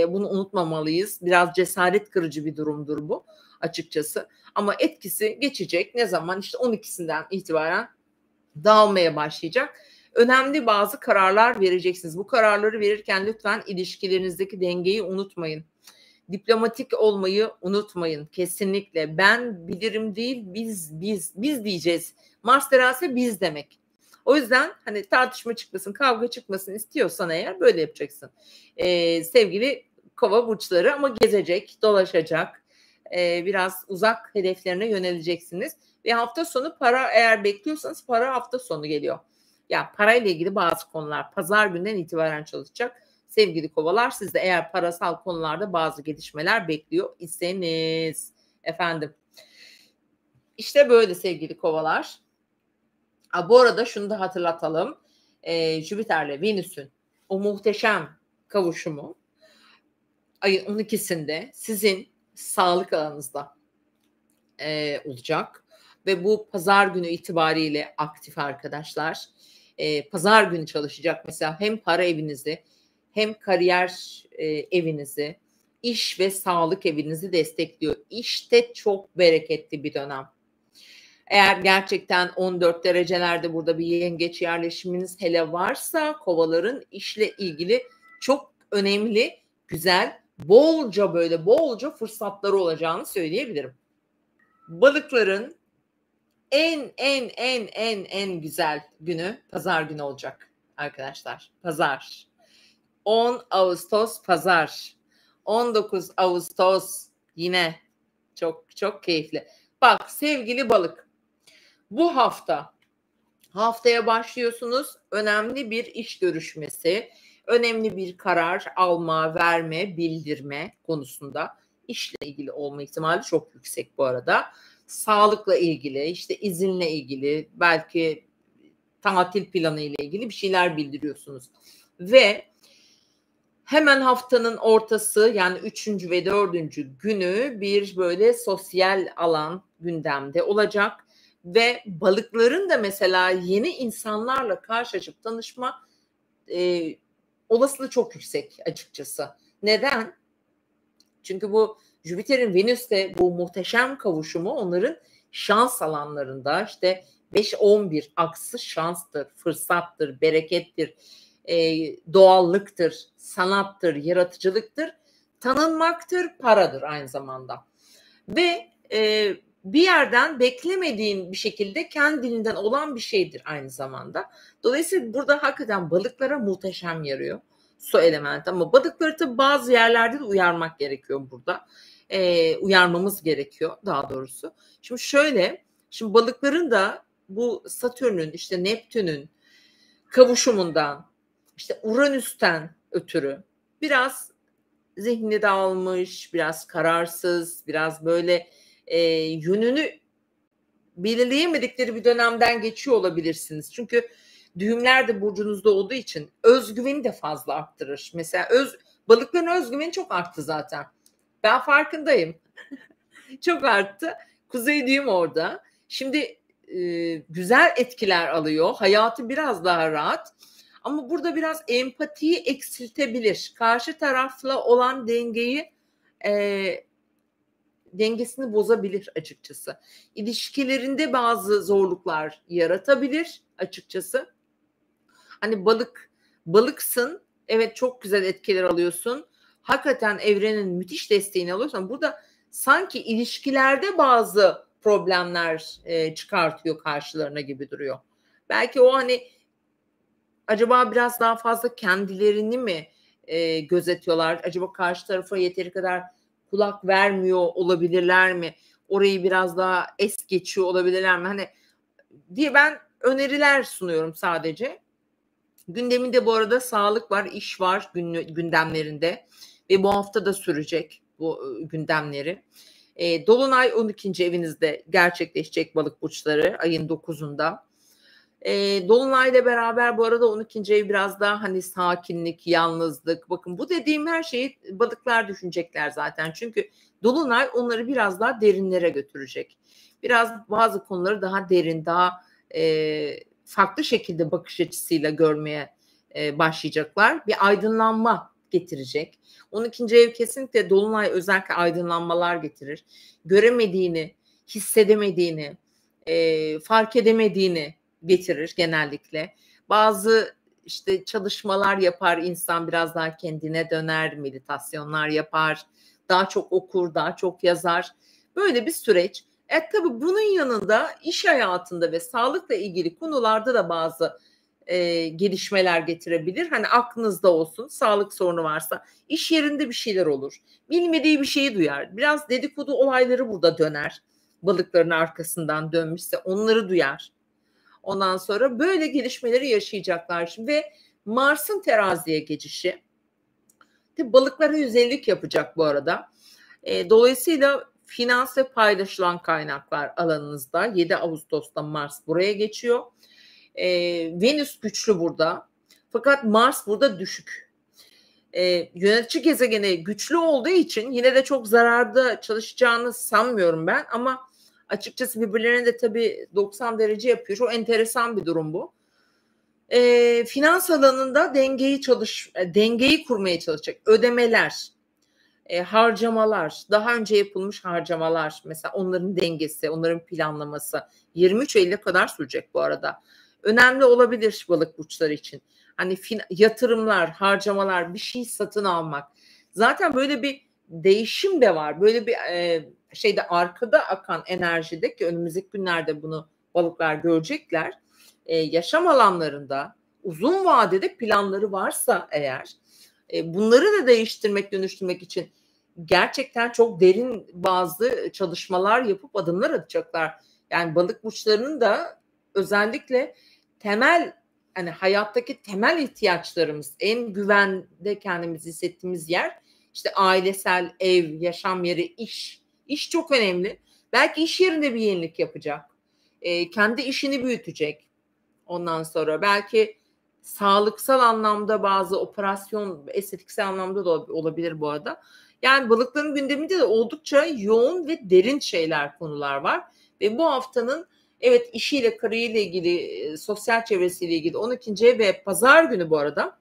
Bunu unutmamalıyız. Biraz cesaret kırıcı bir durumdur bu açıkçası. Ama etkisi geçecek. Ne zaman? İşte 12'sinden itibaren dağılmaya başlayacak. Önemli bazı kararlar vereceksiniz. Bu kararları verirken lütfen ilişkilerinizdeki dengeyi unutmayın. Diplomatik olmayı unutmayın kesinlikle. Ben bilirim değil, biz diyeceğiz. Mars terası biz demek. O yüzden hani tartışma çıkmasın, kavga çıkmasın istiyorsan eğer böyle yapacaksın. Sevgili kova burçları ama gezecek, dolaşacak. Biraz uzak hedeflerine yöneleceksiniz. Ve hafta sonu para eğer bekliyorsanız para hafta sonu geliyor. Yani parayla ilgili bazı konular pazar günden itibaren çalışacak. Sevgili kovalar siz de eğer parasal konularda bazı gelişmeler bekliyor iseniz efendim. İşte böyle sevgili kovalar. Bu arada şunu da hatırlatalım. Jüpiter'le Venüs'ün o muhteşem kavuşumu ayın 12'sinde sizin sağlık alanınızda olacak. Ve bu pazar günü itibariyle aktif arkadaşlar. Pazar günü çalışacak mesela hem para evinizi hem kariyer evinizi, iş ve sağlık evinizi destekliyor. İşte çok bereketli bir dönem. Eğer gerçekten 14 derecelerde burada bir yengeç yerleşiminiz hele varsa kovaların işle ilgili çok önemli, güzel, bolca fırsatları olacağını söyleyebilirim. Balıkların en güzel günü pazar günü olacak arkadaşlar. Pazar. 10 Ağustos pazar. 19 Ağustos yine çok keyifli. Bak sevgili balık. Bu haftaya başlıyorsunuz. Önemli bir iş görüşmesi, önemli bir karar alma, verme, bildirme konusunda işle ilgili olma ihtimali çok yüksek bu arada. Sağlıkla ilgili, işte izinle ilgili, belki tatil planı ile ilgili bir şeyler bildiriyorsunuz. Ve hemen haftanın ortası yani 3. ve 4. günü bir böyle sosyal alan gündemde olacak. Ve balıkların da mesela yeni insanlarla karşılaşıp tanışma olasılığı çok yüksek açıkçası. Neden? Çünkü bu Jüpiter'in Venüs'te bu muhteşem kavuşumu onların şans alanlarında işte 5-11 aksı şanstır, fırsattır, berekettir, doğallıktır, sanattır, yaratıcılıktır, tanınmaktır, paradır aynı zamanda. Ve bir yerden beklemediğin bir şekilde kendiliğinden olan bir şeydir aynı zamanda. Dolayısıyla burada hakikaten balıklara muhteşem yarıyor su elementi ama balıkları tabii bazı yerlerde de uyarmak gerekiyor burada. Uyarmamız gerekiyor daha doğrusu. Şimdi balıkların da bu Satürn'ün işte Neptün'ün kavuşumundan işte Uranüs'ten ötürü biraz zihni dağılmış, biraz kararsız, biraz böyle yönünü belirleyemedikleri bir dönemden geçiyor olabilirsiniz. Çünkü düğümler de burcunuzda olduğu için özgüveni de fazla arttırır. Mesela balıkların özgüveni çok arttı zaten. Ben farkındayım. Çok arttı. Kuzey düğüm orada. Şimdi güzel etkiler alıyor. Hayatı biraz daha rahat. Ama burada biraz empatiyi eksiltebilir. Karşı tarafla olan dengeyi dengesini bozabilir açıkçası. İlişkilerinde bazı zorluklar yaratabilir açıkçası. Hani balıksın, evet çok güzel etkiler alıyorsun. Hakikaten evrenin müthiş desteğini alıyorsan burada sanki ilişkilerde bazı problemler çıkartıyor karşılarına gibi duruyor. Belki o hani acaba biraz daha fazla kendilerini mi gözetiyorlar? Acaba karşı tarafa yeteri kadar kulak vermiyor olabilirler mi? Orayı biraz daha es geçiyor olabilirler mi? Hani diye ben öneriler sunuyorum sadece. Gündeminde bu arada sağlık var, iş var gündemlerinde ve bu hafta da sürecek bu gündemleri. Dolunay 12. evinizde gerçekleşecek balık burçları ayın 9'unda. Dolunay'la beraber bu arada 12. ev biraz daha hani sakinlik, yalnızlık. Bakın bu dediğim her şeyi balıklar düşünecekler zaten. Çünkü Dolunay onları biraz daha derinlere götürecek. Biraz bazı konuları daha derin, daha farklı şekilde bakış açısıyla görmeye başlayacaklar. Bir aydınlanma getirecek. 12. ev kesinlikle Dolunay özellikle aydınlanmalar getirir. Göremediğini, hissedemediğini, fark edemediğini getirir genellikle. Bazı işte çalışmalar yapar insan, biraz daha kendine döner, meditasyonlar yapar, daha çok okur, daha çok yazar. Böyle bir süreç. Tabii bunun yanında iş hayatında ve sağlıkla ilgili konularda da bazı gelişmeler getirebilir. Hani aklınızda olsun, sağlık sorunu varsa, iş yerinde bir şeyler olur. Bilmediği bir şeyi duyar. Biraz dedikodu olayları burada döner. Balıkların arkasından dönmüşse onları duyar. Ondan sonra böyle gelişmeleri yaşayacaklar şimdi ve Mars'ın teraziye geçişi. Tabii balıklara yüzeylik yapacak bu arada. Dolayısıyla finans ve paylaşılan kaynaklar alanınızda 7 Ağustos'ta Mars buraya geçiyor. Venüs güçlü burada. Fakat Mars burada düşük. Yönetici gezegeni güçlü olduğu için yine de çok zararda çalışacağını sanmıyorum ben ama açıkçası birbirlerine de tabii 90 derece yapıyor. Çok enteresan bir durum bu. Finans alanında dengeyi kurmaya çalışacak. Ödemeler, harcamalar, daha önce yapılmış harcamalar, mesela onların dengesi, onların planlaması 23 Eylül'e kadar sürecek bu arada. Önemli olabilir balık burçları için. Hani yatırımlar, harcamalar, bir şey satın almak. Zaten böyle bir değişim de var. Böyle bir şeyde arkada akan enerjide ki önümüzdeki günlerde bunu balıklar görecekler. Yaşam alanlarında uzun vadede planları varsa eğer bunları da değiştirmek, dönüştürmek için gerçekten çok derin bazı çalışmalar yapıp adımlar atacaklar. Yani balık burçlarının da özellikle temel, hani hayattaki temel ihtiyaçlarımız, en güvende kendimizi hissettiğimiz yer işte ailesel ev, yaşam yeri, iş. İş çok önemli. Belki iş yerinde bir yenilik yapacak. Kendi işini büyütecek. Ondan sonra belki sağlıksal anlamda bazı operasyon, estetiksel anlamda da olabilir bu arada. Yani balıkların gündeminde de oldukça yoğun ve derin konular var. Ve bu haftanın evet işiyle, kariyeriyle ilgili, sosyal çevresiyle ilgili 12. ve pazar günü bu arada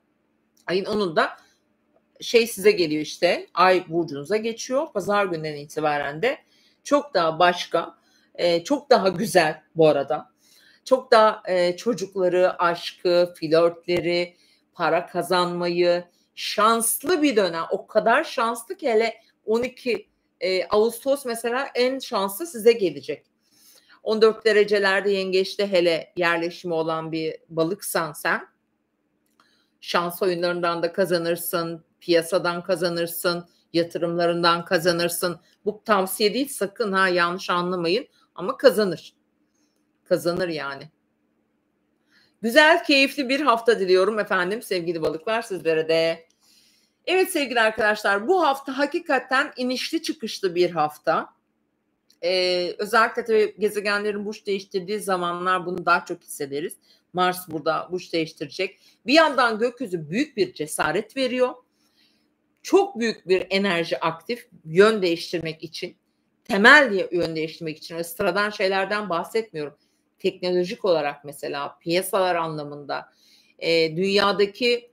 ayın 10'unda size geliyor işte. Ay burcunuza geçiyor. Pazar günden itibaren de çok daha başka, çok daha güzel bu arada. Çok daha çocukları, aşkı, flörtleri, para kazanmayı, şanslı bir dönem. O kadar şanslı ki hele 12 Ağustos mesela en şanslı size gelecek. 14 derecelerde yengeçte hele yerleşimi olan bir balıksan sen, şans oyunlarından da kazanırsın, piyasadan kazanırsın, yatırımlarından kazanırsın. Bu tavsiye değil, sakın ha yanlış anlamayın, ama kazanır. Kazanır yani. Güzel, keyifli bir hafta diliyorum efendim sevgili balıklar, sizlere de. Evet sevgili arkadaşlar, bu hafta hakikaten inişli çıkışlı bir hafta. Özellikle tabii gezegenlerin burç değiştirdiği zamanlar bunu daha çok hissederiz. Mars burada burç değiştirecek. Bir yandan gökyüzü büyük bir cesaret veriyor. Çok büyük bir enerji aktif, yön değiştirmek için. Temel yön değiştirmek için. Öyle sıradan şeylerden bahsetmiyorum. Teknolojik olarak mesela piyasalar anlamında, dünyadaki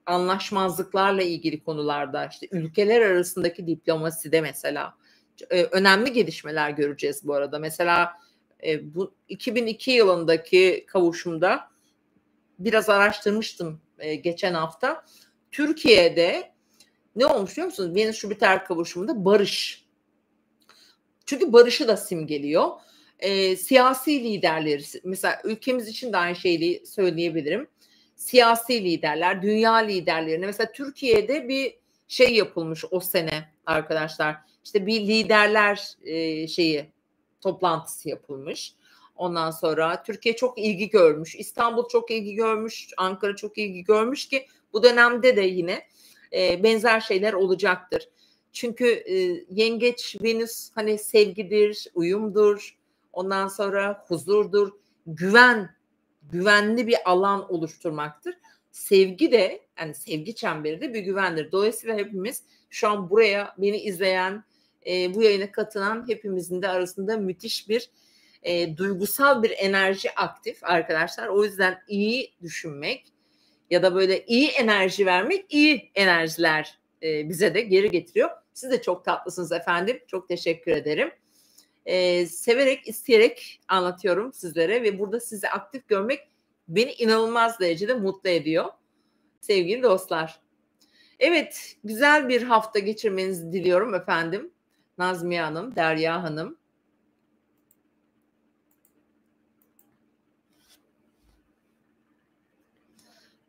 anlaşmazlıklarla ilgili konularda, işte ülkeler arasındaki diplomaside mesela önemli gelişmeler göreceğiz bu arada. Mesela bu 2002 yılındaki kavuşumda biraz araştırmıştım geçen hafta. Türkiye'de ne olmuş biliyor musunuz? Venüs-Jüpiter kavuşumunda barış. Çünkü barışı da simgeliyor. Siyasi liderleri, mesela ülkemiz için de aynı şeyi söyleyebilirim. Siyasi liderler, dünya liderlerine, mesela Türkiye'de bir şey yapılmış o sene arkadaşlar. İşte bir liderler toplantısı yapılmış. Ondan sonra Türkiye çok ilgi görmüş, İstanbul çok ilgi görmüş, Ankara çok ilgi görmüş ki bu dönemde de yine benzer şeyler olacaktır. Çünkü Yengeç Venüs hani sevgidir, uyumdur, ondan sonra huzurdur, güvenli bir alan oluşturmaktır. Sevgi de, yani sevgi çemberi de bir güvendir. Dolayısıyla hepimiz şu an buraya beni izleyen, bu yayına katılan hepimizin de arasında müthiş bir duygusal bir enerji aktif arkadaşlar. O yüzden iyi düşünmek ya da böyle iyi enerji vermek iyi enerjiler bize de geri getiriyor. Siz de çok tatlısınız efendim. Çok teşekkür ederim. Severek, isteyerek anlatıyorum sizlere ve burada sizi aktif görmek beni inanılmaz derecede mutlu ediyor. Sevgili dostlar. Evet, güzel bir hafta geçirmenizi diliyorum efendim. Nazmiye Hanım, Derya Hanım.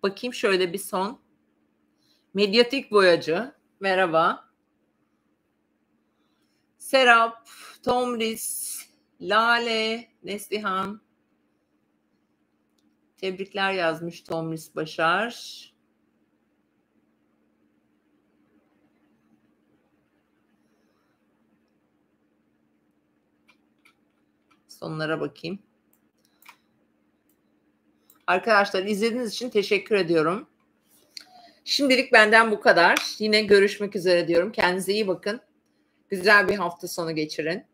Bakayım şöyle bir son. Medyatik boyacı. Merhaba. Serap, Tomris, Lale, Neslihan. Tebrikler yazmış Tomris Başar. Sonlara bakayım. Arkadaşlar izlediğiniz için teşekkür ediyorum. Şimdilik benden bu kadar. Yine görüşmek üzere diyorum. Kendinize iyi bakın. Güzel bir hafta sonu geçirin.